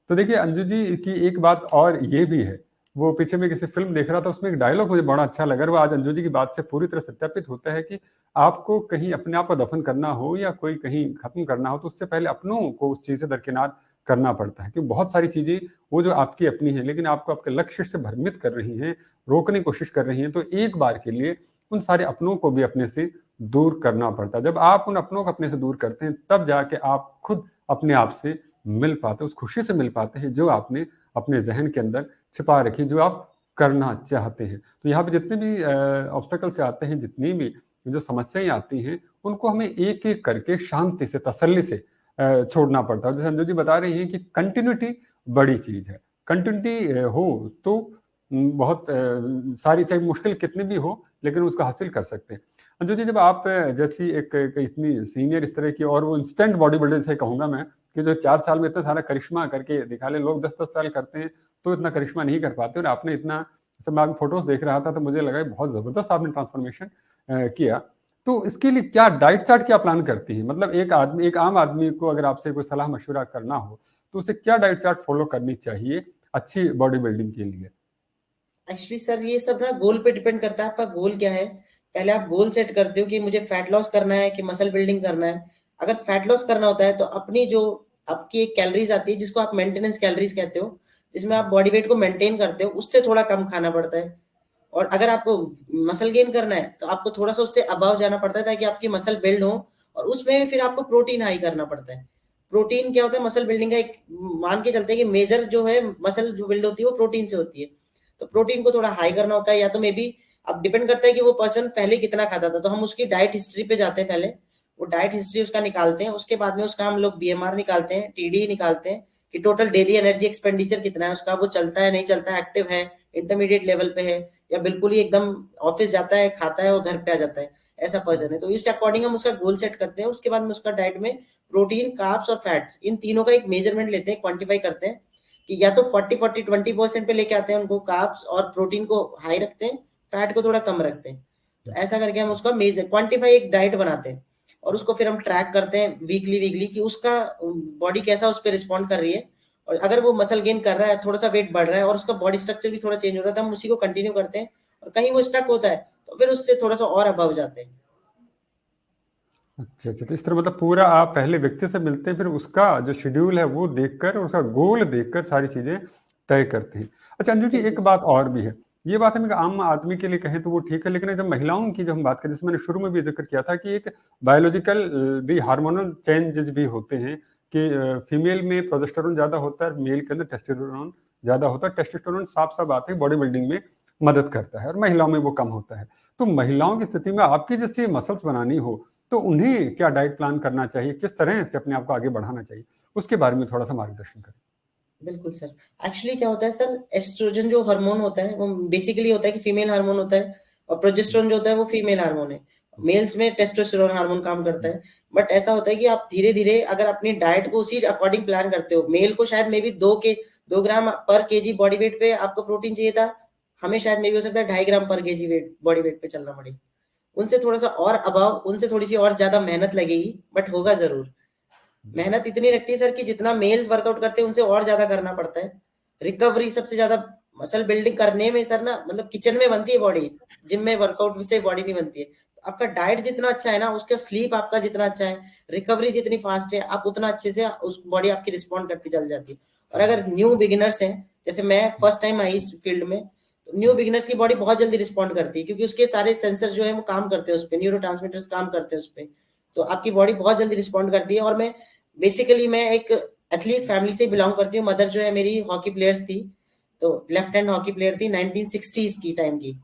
तो देखिए अंजू जी की एक बात और ये भी है, वो पीछे मैं किसी फ़िल्म देख रहा था उसमें एक डायलॉग मुझे बड़ा अच्छा लगा और वो आज अंजू जी की बात से पूरी तरह सत्यापित होता है कि आपको कहीं अपने आप को दफ़न करना हो या कोई कहीं ख़त्म करना हो तो उससे पहले अपनों को उस चीज़ से दरकिनार करना पड़ता है। क्योंकि बहुत सारी चीज़ें वो जो आपकी अपनी हैं लेकिन आपको आपके लक्ष्य से भ्रमित कर रही हैं, रोकने की कोशिश कर रही हैं, तो एक बार के लिए उन सारे अपनों को भी अपने से दूर करना पड़ता है। जब आप उन अपनों को अपने से दूर करते हैं तब जाके आप खुद अपने आप से मिल पाते हैं, उस खुशी से मिल पाते हैं जो आपने अपने ज़हन के अंदर छिपा रखी है, जो आप करना चाहते हैं। तो यहाँ पे जितने भी ऑब्स्टेकल्स आते हैं, जितनी भी जो समस्याएँ आती हैं, उनको हमें एक-एक करके शांति से, तसल्ली से छोड़ना पड़ता है। जैसे अंजू जी बता रही हैं कि कंटिन्यूटी बड़ी चीज़ है। कंटिन्यूटी हो तो बहुत सारी चाहे मुश्किल कितनी भी हो, लेकिन उसको हासिल कर सकते हैं। अंजू जी जब आप जैसी एक एक इतनी सीनियर इस तरह की और वो इंस्टेंट बॉडी बिल्डर जिसे कहूँगा मैं, कि जो 4 साल में इतना सारा करिश्मा करके दिखा ले। लोग 10-10 साल करते हैं तो इतना करिश्मा नहीं कर पाते, और आपने इतना, जैसे मैं फोटोज देख रहा था तो मुझे लगा बहुत जबरदस्त आपने ट्रांसफॉर्मेशन किया। तो इसके लिए क्या डाइट चार्ट क्या प्लान करती है? मतलब एक आम आदमी को अगर आपसे कोई सलाह मशवरा करना हो तो उसे क्या डाइट चार्ट फॉलो करनी चाहिए अच्छी बॉडी बिल्डिंग के लिए?
एक्चुअली सर ये सब ना गोल पे डिपेंड करता है, आपका गोल क्या है। पहले आप गोल सेट करते हो कि मुझे फैट लॉस करना है कि मसल बिल्डिंग करना है। अगर फैट लॉस करना होता है तो अपनी जो आपकी एक कैलोरीज आती है जिसको आप मेंटेनेंस कैलोरीज कहते हो, जिसमें आप बॉडी वेट को मेंटेन करते हो, उससे थोड़ा कम खाना पड़ता है। और अगर आपको मसल गेन करना है तो आपको थोड़ा सा उससे अबाव जाना पड़ता है ताकि आपकी मसल बिल्ड हो, और उसमें फिर आपको प्रोटीन हाई करना पड़ता है। प्रोटीन क्या होता है, मसल बिल्डिंग का एक मान के चलते हैं कि मेजर जो है मसल जो बिल्ड होती है वो प्रोटीन से होती है। तो प्रोटीन को थोड़ा हाई करना होता है, या तो मे बी अब डिपेंड करता है कि वो पर्सन पहले कितना खाता था। तो हम उसकी डाइट हिस्ट्री पे जाते हैं, पहले वो डाइट हिस्ट्री उसका निकालते हैं, उसके बाद में उसका हम लोग बीएमआर निकालते हैं, टीडी निकालते हैं कि टोटल डेली एनर्जी एक्सपेंडिचर कितना है उसका, वो चलता है नहीं चलता है, एक्टिव है, इंटरमीडिएट लेवल पे है, या बिल्कुल ही एकदम ऑफिस जाता है, खाता है और घर पे आ जाता है, ऐसा पर्सन है। तो इस अकॉर्डिंग हम उसका गोल सेट करते हैं। उसके बाद में उसका डाइट में प्रोटीन, कार्ब्स और फैट्स, इन तीनों का एक मेजरमेंट लेते हैं, क्वांटिफाई करते हैं कि या तो 40-40-20% पे लेके आते हैं उनको, कार्ब्स और प्रोटीन को हाई रखते हैं, फैट को थोड़ा कम रखते हैं। तो ऐसा करके हम उसका मेजर क्वांटिफाई एक डाइट बनाते हैं, और उसको फिर हम ट्रैक करते हैं वीकली कि उसका बॉडी कैसा उस पर रिस्पॉन्ड कर रही है। और अगर वो मसल गेन कर रहा है, थोड़ा सा वेट बढ़ रहा है और उसका बॉडी स्ट्रक्चर भी थोड़ा चेंज हो रहा है, तो हम उसी को कंटिन्यू करते हैं। और कहीं वो स्टक होता है तो फिर उससे थोड़ा सा और अबव जाते हैं।
अच्छा अच्छा, तो इस तरह मतलब पूरा आप पहले व्यक्ति से मिलते हैं, फिर उसका जो शेड्यूल है वो देखकर और उसका गोल देखकर सारी चीजें तय करते हैं। अच्छा अंजू जी, एक
बिल्कुल
बात और भी है। ये बात हम एक आम आदमी के लिए कहें तो वो ठीक है, लेकिन जब महिलाओं की जब हम बात करें, जैसे मैंने शुरू में भी जिक्र किया था कि एक बायोलॉजिकल भी हार्मोनल चेंजेस भी होते हैं कि फीमेल में प्रोजेस्टेरोन ज्यादा होता है, मेल के अंदर टेस्टोस्टेरोन ज्यादा होता है। टेस्टोस्टेरोन साफ साफ बात है बॉडी बिल्डिंग में मदद करता है, और महिलाओं में वो कम होता है। तो महिलाओं की स्थिति में आपकी जैसे मसल्स बनानी हो तो उन्हें क्या डाइट प्लान करना चाहिए, किस तरह से अपने आप को आगे बढ़ाना चाहिए, उसके बारे में थोड़ा सा मार्गदर्शन करें।
बिल्कुल सर। एक्चुअली क्या होता है सर, एस्ट्रोजन जो हार्मोन होता है वो बेसिकली होता है कि फीमेल हार्मोन होता है, और प्रोजेस्टेरोन जो होता है वो फीमेल हार्मोन है। मेल्स में टेस्टोस्टेरोन हार्मोन काम करता है। बट ऐसा होता है कि आप धीरे धीरे अगर अपनी डाइट को उसी अकॉर्डिंग प्लान करते हो, मेल को शायद मे बी 2 ग्राम पर केजी बॉडी वेट पे आपको प्रोटीन चाहिए था, हमें शायद मे बी हो सकता है 2.5 ग्राम पर केजी वेट बॉडी वेट पे चलना पड़े। उनसे थोड़ा सा और अभाव, उनसे थोड़ी सी और ज्यादा मेहनत लगेगी, बट होगा जरूर। मेहनत इतनी लगती है सर कि जितना मेल वर्कआउट करते हैं उनसे और ज्यादा करना पड़ता है। रिकवरी सबसे ज्यादा मसल बिल्डिंग करने में सर ना, मतलब किचन में बनती है बॉडी, जिम में वर्कआउट से बॉडी नहीं बनती है। तो आपका डाइट जितना अच्छा है ना, उसका स्लीप आपका जितना अच्छा है, रिकवरी जितनी फास्ट है, आप उतना अच्छे से उस बॉडी आपकी रिस्पॉन्ड करती चल जाती है। और अगर न्यू बिगिनर्स हैं, जैसे मैं फर्स्ट टाइम आई इस फील्ड में, तो न्यू बिगिनर्स की बॉडी बहुत जल्दी रिस्पॉन्ड करती है, क्योंकि उसके सारे सेंसर जो है वो काम करते हैं उस पर, न्यूरो काम करते हैं उस पर। तो आपकी बॉडी बहुत जल्दी रिस्पॉन्ड करती है। और मैं बेसिकली मैं एक एथलीट फैमिली से बिलोंग करती हूँ। मदर जो है मेरी हॉकी प्लेयर्स थी, तो लेफ्ट हैंड हॉकी प्लेयर थी 1960s की टाइम की।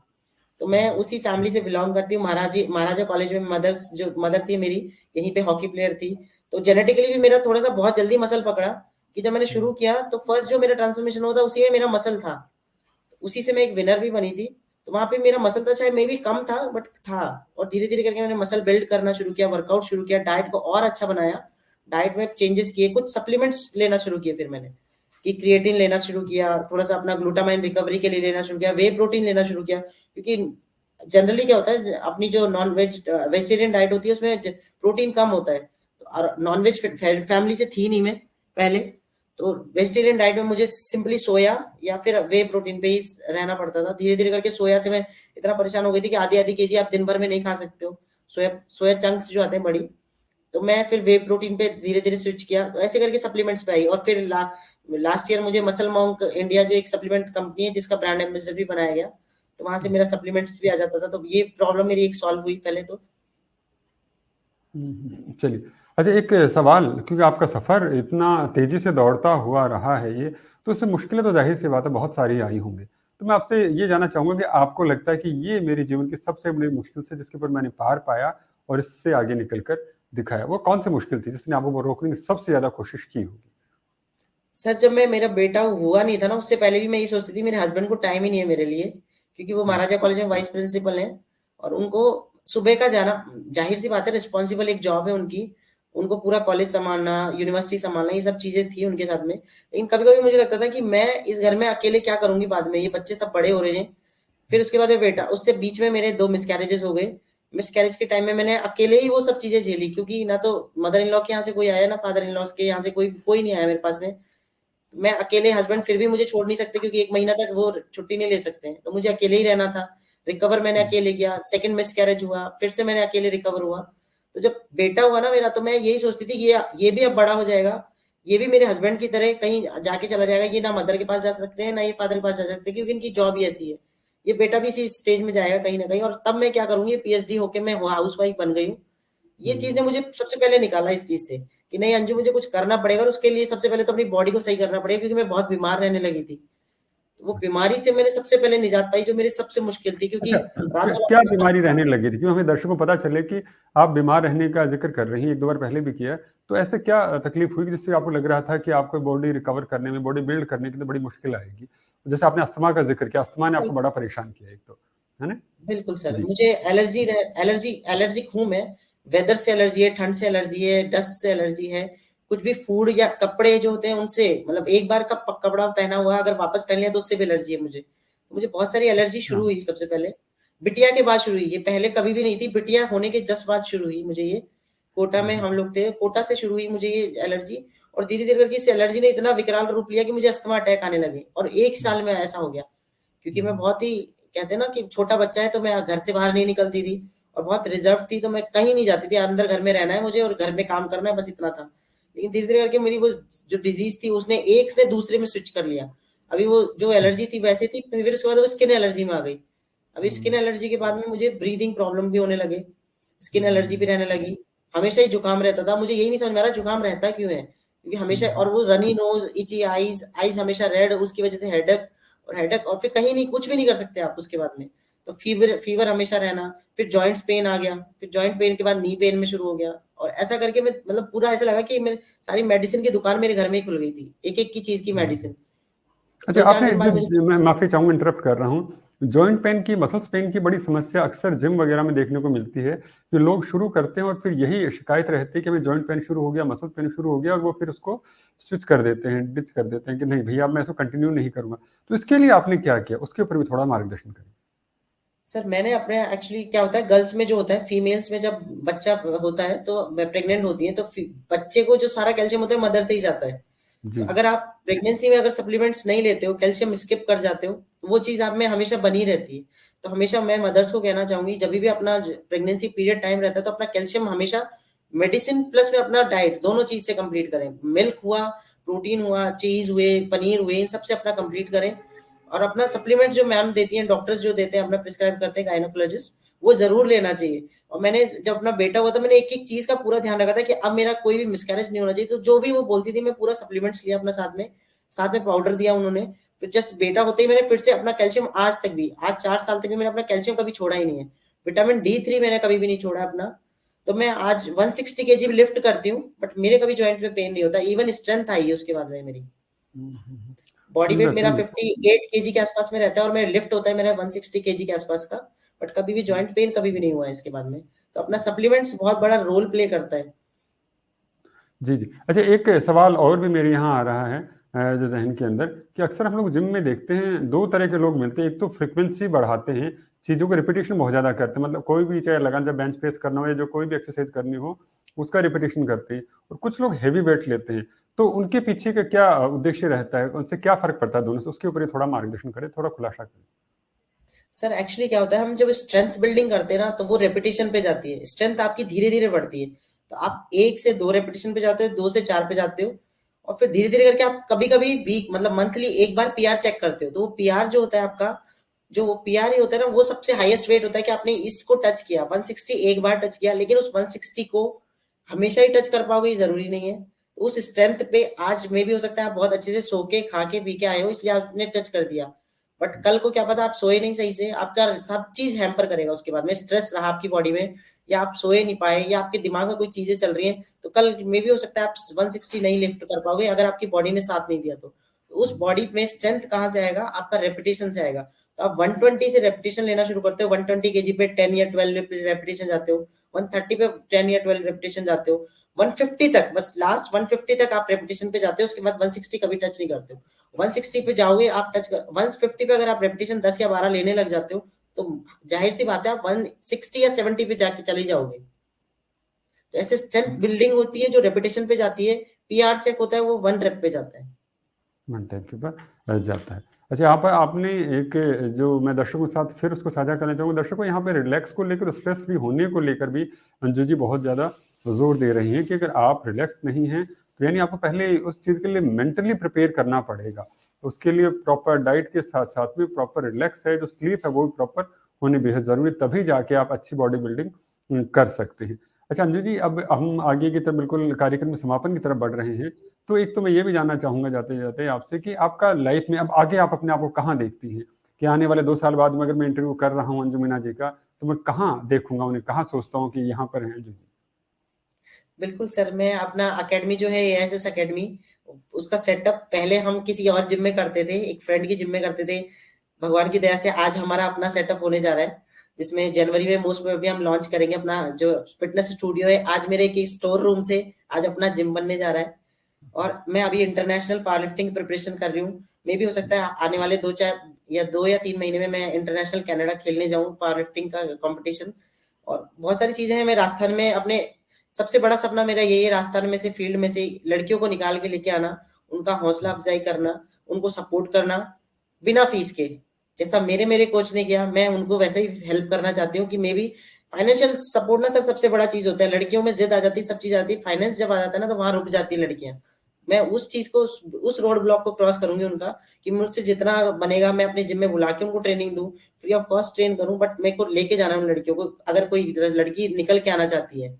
तो मैं उसी फैमिली से बिलोंग करती हूँ। महाराजा कॉलेज में मदर थी मेरी, यहीं पे हॉकी प्लेयर थी। तो जेनेटिकली भी मेरा थोड़ा सा बहुत जल्दी मसल पकड़ा, कि जब मैंने शुरू किया तो फर्स्ट जो मेरा ट्रांसफॉर्मेशन होता उसी में मेरा मसल था, उसी से मैं एक विनर भी बनी थी। तो वहां पे मेरा मसल था, चाहे मे भी कम था बट था। और धीरे धीरे करके मैंने मसल बिल्ड करना शुरू किया, वर्कआउट शुरू किया, डाइट को और अच्छा बनाया, डाइट में चेंजेस किए, कुछ सप्लीमेंट्स लेना शुरू किए। फिर मैंने कि क्रिएटिन लेना शुरू किया, थोड़ा सा अपना ग्लूटामाइन रिकवरी के लिए लेना शुरू किया, वे प्रोटीन लेना शुरू किया। क्योंकि जनरली क्या होता है, अपनी जो नॉन वेज वेजिटेरियन डाइट होती है उसमें प्रोटीन कम होता है, और नॉन वेज फैमिली से थी नहीं मैं पहले। तो वेजिटेरियन डाइट में मुझे सिंपली सोया या फिर वे प्रोटीन पे ही रहना पड़ता था। धीरे धीरे करके सोया से मैं इतना परेशान हो गई थी कि आधी आधी केजी आप दिन भर में नहीं खा सकते हो, सोया चंक्स जो आते हैं बड़ी। तो मैं फिर वे प्रोटीन पे धीरे धीरे स्विच किया, तो ऐसे करके सप्लीमेंट्स पे आई। और फिर लास्ट ईयर मुझे मसल मॉन्क इंडिया जो एक सप्लीमेंट कंपनी है जिसका ब्रांड एम्बेसडर भी बनाया गया, तो वहां से मेरा सप्लीमेंट्स भी आ जाता था। तो ये प्रॉब्लम मेरी एक सॉल्व हुई पहले तो।
चलिए। अच्छा एक सवाल, क्योंकि आपका सफर इतना तेजी से दौड़ता हुआ रहा है ये, तो उससे मुश्किलें तो जाहिर सी बात है बहुत सारी आई होंगी। तो मैं आपसे ये जानना चाहूंगा कि आपको लगता है कि ये मेरे जीवन की सबसे बड़ी मुश्किल से जिसके ऊपर मैंने पार पाया और इससे आगे निकल कर दिखाया, वो कौन सी मुश्किल थी जिसने आपको वो रोकने की सबसे ज्यादा कोशिश की होगी?
सर जब मेरा बेटा हुआ नहीं था ना, उससे पहले भी मैं ये सोचती थी मेरे हस्बैंड को टाइम ही नहीं है मेरे लिए, क्योंकि वो महाराजा कॉलेज में वाइस प्रिंसिपल हैं, और उनको सुबह का जाना, जाहिर सी बात है रिस्पॉन्सिबल एक जॉब है उनकी, उनको पूरा कॉलेज संभालना, यूनिवर्सिटी संभालना, ये सब चीजें थी उनके साथ में। लेकिन कभी-कभी मुझे लगता था कि मैं इस घर में अकेले क्या करूँगी बाद में, ये बच्चे सब बड़े हो रहे हैं। फिर उसके बाद में बेटा, उससे बीच में मेरे 2 मिसकैरेजेस हो गए। मिसकैरेज के टाइम में मैंने अकेले ही वो सब चीज़ें झेली, क्योंकि ना तो मदर इन लॉ के यहाँ से कोई आया, ना फादर इन लॉज़ के यहाँ से कोई नहीं आया मेरे पास में। मैं अकेले, हस्बैंड फिर भी मुझे छोड़ नहीं सकते, क्योंकि 1 महीना तक वो छुट्टी नहीं ले सकते हैं, तो मुझे अकेले ही रहना था। रिकवर मैंने अकेले किया, सेकंड मिसकैरेज हुआ, फिर से मैंने अकेले रिकवर हुआ। तो जब बेटा हुआ ना मेरा, तो मैं यही सोचती थी कि ये भी अब बड़ा हो जाएगा, ये भी मेरे हस्बैंड की तरह कहीं जाके चला जाएगा, ये ना मदर के पास जा सकते हैं, ना ये फादर के पास जा सकते हैं, क्योंकि इनकी जॉब ही ऐसी है। ये बेटा भी इसी स्टेज में जाएगा कहीं न कहीं, और तब मैं क्या करूँगी, पीएचडी होके मैं हाउसवाइफ बन गई हूँ। ये चीज़ ने मुझे सबसे पहले निकाला इस चीज़ से, कि नहीं अंजू, मुझे कुछ करना पड़ेगा, और उसके लिए सबसे पहले तो अपनी बॉडी को सही करना पड़ेगा, क्योंकि मैं बहुत बीमार रहने लगी थी। वो बीमारी से मैंने सबसे पहले निजात पाई, जो मेरी सबसे मुश्किल थी, क्योंकि
अच्छा, क्या
रातों-रात
बीमारी रहने लगी थी? क्यों हमें दर्शकों को पता चले कि आप बीमार रहने का ज़िक्र कर रही हैं, 1-2 बार पहले भी किया है। तो ऐसे क्या तकलीफ हुई कि जिससे आपको लग रहा था कि आपको बॉडी रिकवर करने में, बॉडी बिल्ड करने के लिए बड़ी मुश्किल आएगी? जैसे आपने अस्थमा का ज़िक्र किया, अस्थमा ने
सर,
आपको बड़ा परेशान किया एक तो, है ना?
बिल्कुल सर,
जी।
मुझे एलर्जिक हूँ मैं। वेदर से एलर्जी है, ठंड से एलर्जी है, डस्ट से एलर्जी है, कुछ भी फूड या कपड़े जो होते हैं उनसे, मतलब एक बार का कपड़ा पहना हुआ अगर वापस पहन लिया तो उससे भी एलर्जी है मुझे। मुझे बहुत सारी एलर्जी शुरू
हाँ।
हुई सबसे पहले, बिटिया के बाद शुरू हुई, ये पहले कभी भी नहीं थी, बिटिया होने के जस्ट बाद शुरू हुई मुझे ये। कोटा
हुँ,
में
हुँ।
हम लोग थे, कोटा से शुरू हुई मुझे ये एलर्जी, और धीरे-धीरे करके इस एलर्जी ने इतना विकराल रूप लिया कि मुझे अस्थमा अटैक आने लगे, और 1
हुँ,
साल में ऐसा हो गया। क्योंकि मैं
हुँ,
बहुत ही, कहते हैं ना कि छोटा बच्चा है, तो मैं घर से बाहर नहीं निकलती थी, और बहुत रिज़र्व थी, तो मैं कहीं नहीं जाती थी, अंदर घर में रहना है मुझे और घर में काम करना है, बस इतना था। लेकिन धीरे-धीरे करके मेरी वो जो डिज़ीज़ थी, उसने एक से दूसरे में स्विच कर लिया। अभी वो जो
हुँ,
एलर्जी थी वैसे थी, फिर उसके बाद वो स्किन एलर्जी में आ गई। अभी स्किन
हुँ,
एलर्जी के बाद में मुझे ब्रीथिंग प्रॉब्लम भी होने लगे, स्किन एलर्जी भी
हुँ,
रहने लगी। हमेशा ही जुकाम रहता था, मुझे यही नहीं समझ में आ रहा जुकाम रहता क्यों है? क्योंकि हमेशा,
हुँ,
और वो रनी नोज़, इची आईज़, आईज़ हमेशा रेड, उसकी वजह से हेडेक, और फिर कहीं नहीं, कुछ भी नहीं कर सकते आप उसके बाद में। तो फीवर फीवर हमेशा रहना, फिर जॉइंट्स पेन आ गया, फिर जॉइंट पेन के बाद नी पेन में शुरू हो गया, और ऐसा करके मैं, मतलब पूरा ऐसा लगा कि मैं सारी मेडिसिन की दुकान मेरे घर में ही खुल गई थी, एक-एक की चीज़ की
हुँ।
मेडिसिन।
अच्छा,
2-4
आपने
दिन बाद मुझे,
जो मैं माफ़ी चाहूँगा इंटरप्ट कर रहा हूँ। जॉइंट पेन की, मसल्स पेन की बड़ी समस्या अक्सर जिम वगैरह में देखने को मिलती है, कि लोग शुरू करते हैं और फिर यही शिकायत रहती है कि हमें जॉइंट पेन शुरू हो गया, मसल पेन शुरू हो गया, और वो फिर उसको स्विच कर देते हैं, डिच कर देते हैं कि नहीं भैया अब मैं इसको कंटिन्यू नहीं करूँगा। तो इसके लिए आपने क्या किया? उसके ऊपर भी थोड़ा मार्गदर्शन करें।
सर मैंने अपने, एक्चुअली क्या होता है गर्ल्स में जो होता है, फीमेल्स में जब बच्चा होता है तो प्रेग्नेंट होती है, तो बच्चे को जो सारा कैल्शियम होता है मदर से ही जाता है। तो
जी।
अगर आप प्रेगनेंसी में अगर सप्लीमेंट्स नहीं लेते हो, कैल्शियम स्किप कर जाते हो, तो वो चीज़ आप में हमेशा बनी रहती है। तो हमेशा मैं मदर्स को कहना चाहूँगी, जभी भी अपना प्रेगनेंसी पीरियड टाइम रहता है, तो अपना कैल्शियम हमेशा मेडिसिन प्लस में अपना डाइट दोनों चीज़ से कंप्लीट करें। मिल्क हुआ, प्रोटीन हुआ, चीज़ हुए, पनीर हुए, इन सब से अपना कंप्लीट करें। और अपना सप्लीमेंट जो मैम देती हैं, डॉक्टर्स जो देते हैं, अपना प्रिस्क्राइब करते हैं गायनेकोलॉजिस्ट, वो ज़रूर लेना चाहिए। और मैंने जब अपना बेटा हुआ था, मैंने एक-एक चीज़ का पूरा ध्यान रखा था कि अब मेरा कोई भी मिसकैरेज नहीं होना चाहिए। तो जो भी वो बोलती थी, मैं पूरा सप्लीमेंट्स लिया अपना साथ में पाउडर दिया उन्होंने। फिर जस्ट बेटा होते ही मैंने फिर से अपना कैल्शियम, आज तक भी, आज 4 साल तक भी मैंने अपना कैल्शियम कभी छोड़ा ही नहीं है। विटामिन डी3 मैंने कभी भी नहीं छोड़ा अपना। तो मैं आज 160 केजी भी लिफ्ट करती हूँ, बट मेरे कभी जॉइंट में पेन नहीं होता। इवन स्ट्रेंथ आई है उसके बाद में मेरी।
हुँ, हुँ, हुँ।
बॉडी वेट
सुंदर,
मेरा
सुंदर।
58 केजी के आसपास में रहता है, और मेरा लिफ्ट होता है मेरा 160 केजी के आसपास का, बट कभी भी जॉइंट पेन कभी भी नहीं हुआ है इसके बाद में। तो अपना सप्लीमेंट्स बहुत बड़ा रोल प्ले करता है।
जी, जी। अच्छा, एक सवाल और भी मेरे यहाँ आ रहा है जो ज़हन के अंदर, कि अक्सर हम लोग जिम में देखते हैं 2 तरह के लोग मिलते हैं। एक तो फ्रीक्वेंसी बढ़ाते हैं, चीज़ों को रिपिटिशन बहुत ज़्यादा करते हैं। मतलब कोई भी चाहे लगान, जब बेंच प्रेस करना हो या जो कोई भी एक्सरसाइज़ करनी हो, उसका रिपिटिशन करते हैं। और कुछ लोग हेवी वेट लेते हैं। तो उनके पीछे का क्या उद्देश्य रहता है? उनसे क्या फ़र्क पड़ता है दोनों से? उसके ऊपर ही थोड़ा मार्गदर्शन करें, थोड़ा खुलासा करें।
सर एक्चुअली क्या होता है, हम जब स्ट्रेंथ बिल्डिंग करते हैं ना, तो वो रेपिटेशन पे जाती है। स्ट्रेंथ आपकी धीरे-धीरे बढ़ती है। तो आप 1 से 2 रेपिटेशन पे जाते हो, 2 से 4 पे जाते हो, और फिर धीरे-धीरे करके आप कभी-कभी वीक, मतलब मंथली एक बार पीआर चेक करते हो। तो वो पीआर जो होता है आपका, जो वो पीआर ही होता है ना, वो सबसे हाईएस्ट वेट होता है कि आपने इसको टच किया, 160 एक बार टच किया, लेकिन उस 160 को हमेशा ही टच कर पाओगे ये ज़रूरी नहीं है। तो उस स्ट्रेंथ पे आज में भी हो सकता है आप बहुत अच्छे से सो के, खा के, पी के आए हो, इसलिए आपने टच कर दिया। बट कल को क्या पता आप सोए नहीं सही से, आपका सब चीज़ हैम्पर करेगा उसके बाद में, स्ट्रेस रहा आपकी बॉडी में, या आप सोए नहीं पाए, या आपके दिमाग में कोई चीज़ें चल रही हैं, तो कल में भी हो सकता है आप 160 नहीं लिफ्ट कर पाओगे अगर आपकी बॉडी ने साथ नहीं दिया तो। तो उस बॉडी में स्ट्रेंथ कहाँ से आएगा? आपका रेपिटेशन से आएगा। तो आप 120 से रेपिटेशन लेना शुरू करते हो, 120 केजी पे 10 या 12 रेपिटेशन जाते हो, 130 पे 10 या 12 रेपिटेशन जाते हो, 150 तक, बस लास्ट 150 तक आप रेपिटेशन पे जाते हो, उसके बाद 160 कभी टच नहीं करते हो। 160 पे जाओगे आप टच कर, 150 पे अगर आप रेपिटेशन 10 या 12 लेने लग जाते हो तो जाहिर सी बात है आप 160 या 70 पे जाके चले जाओगे। तो ऐसे स्ट्रेंथ बिल्डिंग होती है जो रेपिटेशन पे जाती है, पीआर चेक होता है वो 1 रेप पे जाता है।
1 टाइप के ऊपर जाता है। अच्छा, यहाँ पर आपने एक जो मैं दर्शकों के साथ फिर उसको साझा करना चाहूँगा, दर्शकों यहाँ पे रिलैक्स को लेकर, स्ट्रेस फ्री होने को लेकर भी अंजू जी बहुत ज़्यादा ज़ोर दे रही हैं कि अगर आप रिलैक्स नहीं हैं तो यानी आपको पहले उस चीज़ के लिए मेंटली प्रिपेयर करना पड़ेगा। उसके लिए प्रॉपर डाइट के साथ-साथ में प्रॉपर रिलैक्स है, जो स्लीप है वो भी प्रॉपर होनी बेहद ज़रूरी है, तभी जाके आप अच्छी बॉडी बिल्डिंग कर सकते हैं। अच्छा अंजू जी, अब हम आगे की तरफ बिल्कुल कार्यक्रम में समापन की तरफ बढ़ रहे हैं। तो एक तो मैं ये भी जानना चाहूँगा जाते-जाते आपसे कि आपका लाइफ में अब आगे आप अपने आप को कहाँ देखती हैं? कि आने वाले 2 साल बाद में अगर मैं इंटरव्यू कर रहा हूँ अंजू मीना जी का, तो मैं कहाँ देखूँगा उन्हें, कहाँ सोचता हूँ कि यहाँ पर हैं अंजू जी?
बिल्कुल सर, मैं अपना अकेडमी जो है एएसएस अकेडमी, उसका सेटअप पहले हम किसी और जिम में करते थे, एक फ्रेंड की जिम में करते थे। भगवान की दया से आज हमारा अपना सेटअप होने जा रहा है, जिसमें जनवरी में मोस्ट प्रोबेबली हम लॉन्च करेंगे अपना जो फिटनेस स्टूडियो है। आज मेरे एक स्टोर रूम से आज अपना जिम बनने जा रहा है और मैं अभी इंटरनेशनल पावरलिफ्टिंग की प्रिपरेशन कर रही हूँ। मे भी हो सकता है आने वाले 2 या 3 महीने में मैं इंटरनेशनल कनाडा खेलने जाऊँ पावरलिफ्टिंग का कॉम्पिटिशन। और बहुत सारी चीजें हैं। मैं राजस्थान में अपने सबसे बड़ा सपना मेरा यही है, राजस्थान में से फील्ड में से लड़कियों को निकाल के लेके आना, उनका हौसला अफजाई करना, उनको सपोर्ट करना बिना फीस के। जैसा मेरे मेरे कोच ने किया, मैं उनको वैसे ही हेल्प करना चाहती हूँ कि मे बी फाइनेंशियल सपोर्ट ना सर सबसे बड़ा चीज होता है। लड़कियों में जिद आ जाती है, सब चीज आती है, फाइनेंस जब आ जाता है ना तो वहां रुक जाती है लड़कियां। मैं उस चीज को, उस रोड ब्लॉक को क्रॉस करूंगी उनका, कि मुझसे जितना बनेगा मैं अपने जिम में बुला के उनको ट्रेनिंग दूं, फ्री ऑफ कॉस्ट ट्रेन करूं, बट मेरे को लेके जाना है उन लड़कियों को, अगर कोई लड़की निकल के आना चाहती है।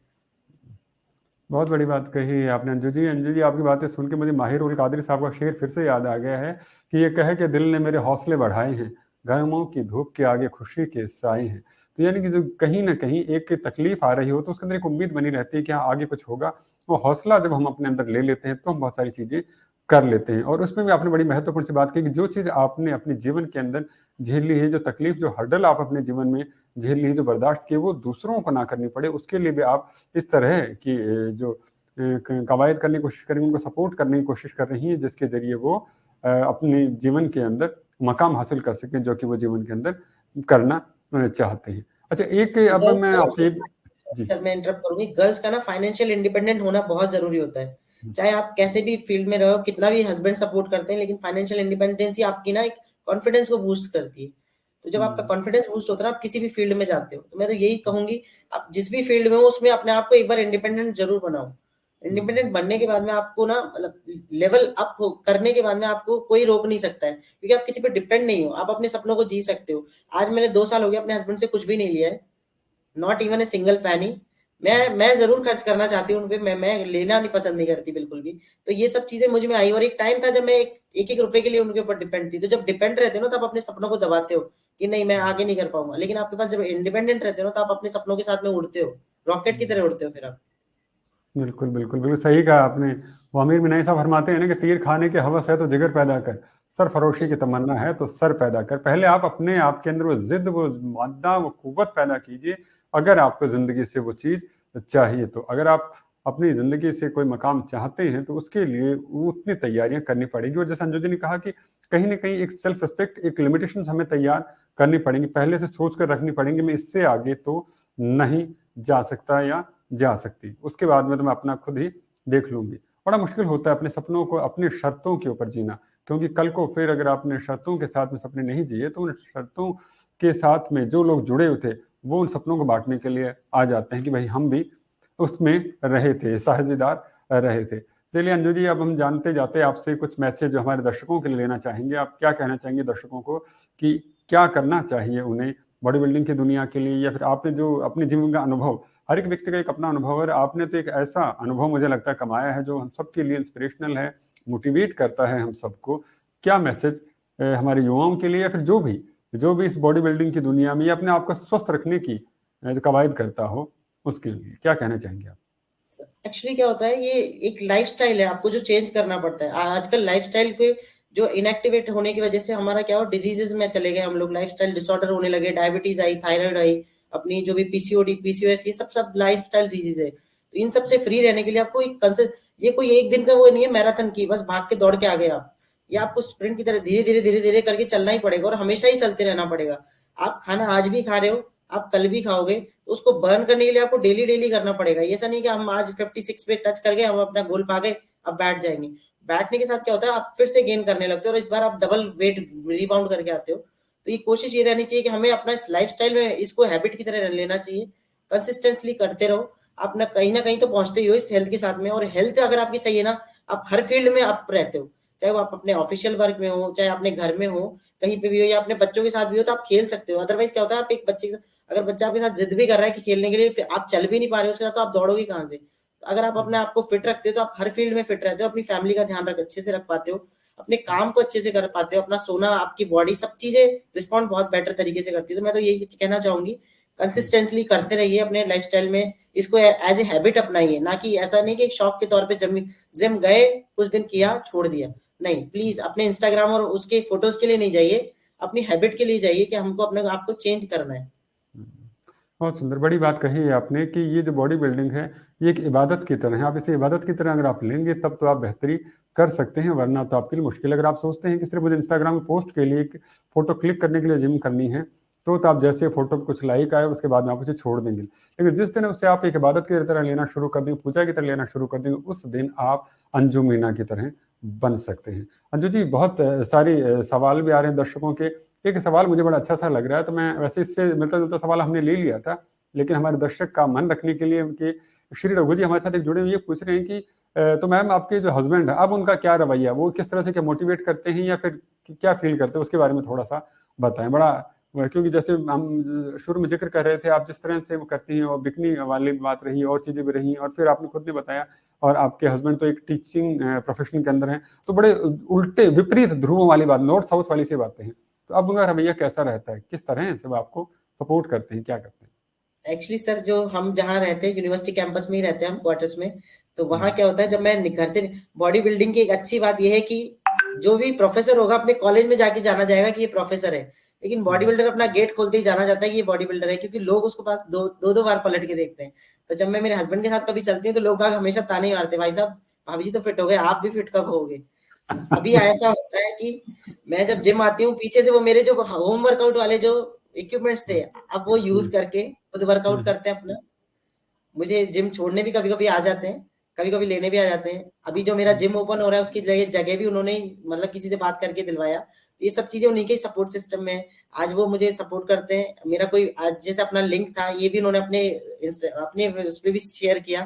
बहुत बड़ी बात कही है आपने अंजू जी। अंजू जी, आपकी बातें सुन के मुझे माहिर उल कादरी साहब का शेर फिर से याद आ गया है कि ये कहे कि दिल ने मेरे हौसले बढ़ाए हैं, गमों की धूप के आगे खुशी के साए हैं। तो यानी कि जो कहीं ना कहीं एक तकलीफ आ रही हो तो उसके अंदर एक उम्मीद बनी रहती है कि हाँ आगे कुछ होगा। वो हौसला जब हम अपने अंदर ले लेते हैं तो हम बहुत सारी चीजें कर लेते हैं। और उसमें भी आपने बड़ी महत्वपूर्ण सी बात की कि जो चीज आपने अपने जीवन के अंदर झेल ली है, जो तकलीफ, जो हर्डल आप अपने जीवन में झेल ली है, जो बर्दाश्त की, वो दूसरों को ना करनी पड़े, उसके लिए भी आप इस तरह की जो कवायद करने की कोशिश कर रही हैं, उनको सपोर्ट करने की कोशिश कर रही हैं, जिसके जरिए वो अपने जीवन के अंदर मकाम हासिल कर सकें जो कि वो जीवन के अंदर करना चाहते हैं। अच्छा, एक अब
गर्ल्स
मैं
का
आपसे जी।
सर मैं इंटरप्ट करूंगी, गर्ल्स का ना फाइनेंशियल इंडिपेंडेंट होना बहुत जरूरी होता है।
हम्म,
चाहे आप कैसे भी फील्ड में रहो, कितना भी हस्बैंड सपोर्ट करते हैं, लेकिन फाइनेंशियल इंडिपेंडेंसी आपकी ना एक कॉन्फिडेंस को बूस्ट करती है। तो जब आपका कॉन्फिडेंस बूस्ट होता है ना, आप किसी भी फील्ड में जाते हो, तो मैं तो यही कहूंगी, आप जिस भी फील्ड में हो उसमें अपने आप को एक बार इंडिपेंडेंट जरूर बनाओ। इंडिपेंडेंट बनने के बाद में आपको ना मतलब लेवल अप करने के बाद में आपको कोई रोक नहीं सकता है, क्योंकि आप किसी पे डिपेंड नहीं हो, आप अपने सपनों को जी सकते हो। आज मैंने 2 साल हो गया अपने हस्बैंड से कुछ भी नहीं लिया है, नॉट इवन ए सिंगल पैनी। मैं जरूर खर्च करना चाहती हूँ उनपे, मैं लेना नहीं पसंद नहीं करती बिल्कुल भी। तो ये सब चीजें मुझ में आई, और एक टाइम था जब मैं एक एक रुपए के लिए उनके ऊपर डिपेंड थी। तो जब डिपेंड रहते हो ना, तब अपने सपनों को दबाते हो कि नहीं मैं आगे नहीं कर पाऊंगा। लेकिन आपके पास जब इंडिपेंडेंट रहते हो ना, तो आप अपने सपनों के साथ में उड़ते हो, रॉकेट की तरह उड़ते हो फिर आप।
बिल्कुल बिल्कुल बिल्कुल सही कहा आपने। वो आमिर मिनाई साहब फरमाते हैं ना कि तीर खाने की हवस है तो जिगर पैदा कर, सरफरोशी की तमन्ना है तो सर पैदा कर। पहले आप अपने आप के अंदर वो जिद, वो मादा, वो कुव्वत पैदा कीजिए, अगर आपको जिंदगी से वो चीज चाहिए। तो अगर आप अपनी जिंदगी से कोई मकाम चाहते हैं तो उसके लिए वो उतनी तैयारियां करनी पड़ेगी। और जैसे अंजू जी ने कहा कि कहीं ना कहीं एक सेल्फ रिस्पेक्ट, एक लिमिटेशन हमें तैयार करनी पड़ेंगी, पहले से सोच कर रखनी पड़ेंगी, मैं इससे आगे तो नहीं जा सकता या जा सकती, उसके बाद में तो मैं अपना खुद ही देख लूंगी। बड़ा मुश्किल होता है अपने सपनों को अपनी शर्तों के ऊपर जीना, क्योंकि कल को फिर अगर आपने शर्तों के साथ में सपने नहीं जिए तो उन शर्तों के साथ में जो लोग जुड़े हुए थे वो उन सपनों को बांटने के लिए आ जाते हैं कि भाई हम भी उसमें रहे थे, साझेदार रहे थे। चलिए अंजू जी, अब हम जानते जाते आपसे कुछ मैसेज जो हमारे दर्शकों के लिए लेना चाहेंगे। आप क्या कहना चाहेंगे दर्शकों को कि क्या करना चाहिए उन्हें बॉडी बिल्डिंग की दुनिया के लिए, या फिर आपने जो अपने जीवन का अनुभव, हर एक व्यक्ति का एक अपना अनुभव है, आपने तो एक ऐसा अनुभव मुझे लगता है कमाया है जो हम सबके लिए इंस्पिरेशनल है, मोटिवेट करता है हम सबको। क्या मैसेज हमारे युवाओं के लिए, या फिर जो भी इस बॉडी बिल्डिंग की दुनिया में या अपने आप को स्वस्थ रखने की जो कवायद करता हो, उसके लिए क्या कहना चाहेंगे आप?
एक्चुअली क्या होता है, ये एक लाइफस्टाइल है, आपको जो चेंज करना पड़ता है। आजकल लाइफस्टाइल के जो इनएक्टिवेट होने की वजह से हमारा क्या हो, डिजीजेस में चले गए हम लोग, लाइफस्टाइल डिसऑर्डर होने लगे, डायबिटीज आई, थायराइड आई। अपनी जो भी पीसीओडी, पीसीओएस, ये सब लाइफस्टाइल डिजीज है। तो इन सब से फ्री रहने के लिए आपको ये कोई एक दिन का वो नहीं है मैराथन की, बस भाग के दौड़ के आ गए आप। ये आपको स्प्रिंट की तरह धीरे-धीरे करके चलना ही पड़ेगा और हमेशा ही चलते रहना पड़ेगा। आप खाना आज भी खा रहे हो, आप कल भी खाओगे, तो उसको बर्न करने के लिए आपको डेली करना पड़ेगा। ऐसा नहीं कि हम आज 56 पे टच कर गए, हम अपना गोल पा गए, अब बैठ जाएँगे। बैठने के साथ क्या होता है, आप फिर से गेन करने लगते हो और इस बार आप डबल वेट रिबाउंड करके आते हो। तो ये कोशिश ये रहनी चाहिए कि हमें अपना इस लाइफ़स्टाइल में इसको हैबिट की तरह लेना चाहिए। कंसिस्टेंटली करते रहो, आप न कहीं तो पहुँचते ही हो इस हेल्थ के साथ में, और हेल्थ अगर आपकी सही है ना, आप हर फील्ड में अप रहते हो। चाहे वो आप अपने ऑफिशियल वर्क में हो, चाहे अपने घर में हो, कहीं पे भी हो या अपने बच्चों के साथ भी हो, तो आप खेल सकते हो। अदरवाइज़ क्या होता है, आप एक बच्चे के साथ, अगर बच्चा आपके साथ ज़िद भी कर रहा है कि खेलने के लिए, फिर आप चल भी नहीं पा रहे हो उसके साथ, तो आप दौड़ोगे कहाँ से? तो अगर आप अपने आप को फिट रखते हो, तो आप हर फील्ड में फिट रहते हो, अपनी फैमिली का ध्यान अच्छे से रख पाते हो, अपने काम को अच्छे से कर पाते हो, अपना सोना, आपकी बॉडी, सब चीज़ें रिस्पॉन्ड बहुत बेटर तरीके से करती है। तो मैं तो यही कहना चाहूँगी, कंसिस्टेंटली करते रहिए अपने लाइफ़स्टाइल में, इसको एज़ ए हैबिट अपनाइए, ना कि ऐसा नहीं कि एक शौक के तौर पे जिम गए, कुछ दिन किया, छोड़ दिया। नहीं, प्लीज़ अपने इंस्टाग्राम और उसके फ़ोटोज़ के लिए नहीं जाइए, अपनी हैबिट के लिए जाइए कि हमको अपने आप को चेंज करना है।
बहुत सुंदर, बड़ी बात कही है आपने कि ये जो बॉडी बिल्डिंग है, ये एक इबादत की तरह है। आप इसे इबादत की तरह अगर आप लेंगे तब तो आप बेहतरी कर सकते हैं, वरना तो आपके लिए मुश्किल है। अगर आप सोचते हैं कि सिर्फ मुझे इंस्टाग्राम में पोस्ट के लिए, एक फ़ोटो क्लिक करने के लिए जिम करनी है, तो आप जैसे फ़ोटो पे कुछ लाइक आए, उसके बाद में आप उसे छोड़ देंगे। लेकिन जिस दिन उसे आप एक इबादत की तरह लेना शुरू कर देंगे, पूजा की तरह लेना शुरू कर देंगे, उस दिन आप अंजू मीना की तरह बन सकते हैं। अंजू जी, बहुत सारी सवाल भी आ रहे हैं दर्शकों के। एक सवाल मुझे बड़ा अच्छा-सा लग रहा है, तो मैं वैसे इससे मिलता-जुलता सवाल हमने ले लिया था, लेकिन हमारे दर्शक का मन रखने के लिए उनके श्री रघु जी हमारे साथ एक जुड़े हुए, ये पूछ रहे हैं कि तो मैम, आपके जो हस्बैंड है, अब उनका क्या रवैया, वो किस तरह से क्या मोटिवेट करते हैं या फिर क्या फील करते हैं, उसके बारे में थोड़ा-सा बताएँ? बड़ा क्योंकि जैसे हम शुरू में ज़िक्र कर रहे थे, आप जिस तरह से वो करती हैं और बिकनी वाली बात रही और चीज़ें भी रही, और फिर आपने खुद ने बताया, और आपके हस्बैंड तो एक टीचिंग प्रोफ़ेशन के अंदर हैं, तो बड़े उल्टे विपरीत ध्रुवों वाली बात, नॉर्थ साउथ वाली सी बातें हैं। तो अब उनका रवैया कैसा रहता है? किस तरह से वो आपको सपोर्ट करते हैं, क्या करते हैं?
एक्चुअली सर, जो हम जहाँ रहते हैं यूनिवर्सिटी कैंपस में ही रहते हैं हम, क्वार्टर्स में। तो वहाँ
हुँ।
क्या होता है, जब मैं घर से, बॉडी बिल्डिंग की एक अच्छी बात ये है कि जो भी प्रोफेसर होगा अपने कॉलेज में जाके जाना जाएगा कि ये प्रोफेसर है। लेकिन बॉडी
हुँ।
बिल्डर अपना गेट खोलते ही जाना जाता है कि ये बॉडी बिल्डर है, क्योंकि लोग उसके पास दो बार पलट के देखते हैं। तो जब मैं मेरे हस्बैंड के साथ कभी चलती हूँ, तो लोग बाग हमेशा ताने ही मारते हैं, भाई साहब, भाभी जी तो फिट हो गए, आप भी फिट कब होगे? तो अभी ऐसा होता है कि मैं जब जिम आती हूँ, पीछे से वो मेरे जो होम वर्कआउट वाले जो इक्विपमेंट्स थे, अब वो यूज़
हुँ,
करके खुद वर्कआउट
हुँ,
करते हैं अपना। मुझे जिम छोड़ने भी कभी-कभी आ जाते हैं, कभी-कभी लेने भी आ जाते हैं। अभी जो मेरा जिम ओपन हो रहा है, उसकी जगह भी उन्होंने ही, मतलब किसी से बात करके दिलवाया। ये सब चीज़ें उन्हीं के सपोर्ट सिस्टम में है। आज वो मुझे सपोर्ट करते हैं। मेरा कोई आज जैसे अपना लिंक था, ये भी उन्होंने अपने उसपे भी शेयर किया।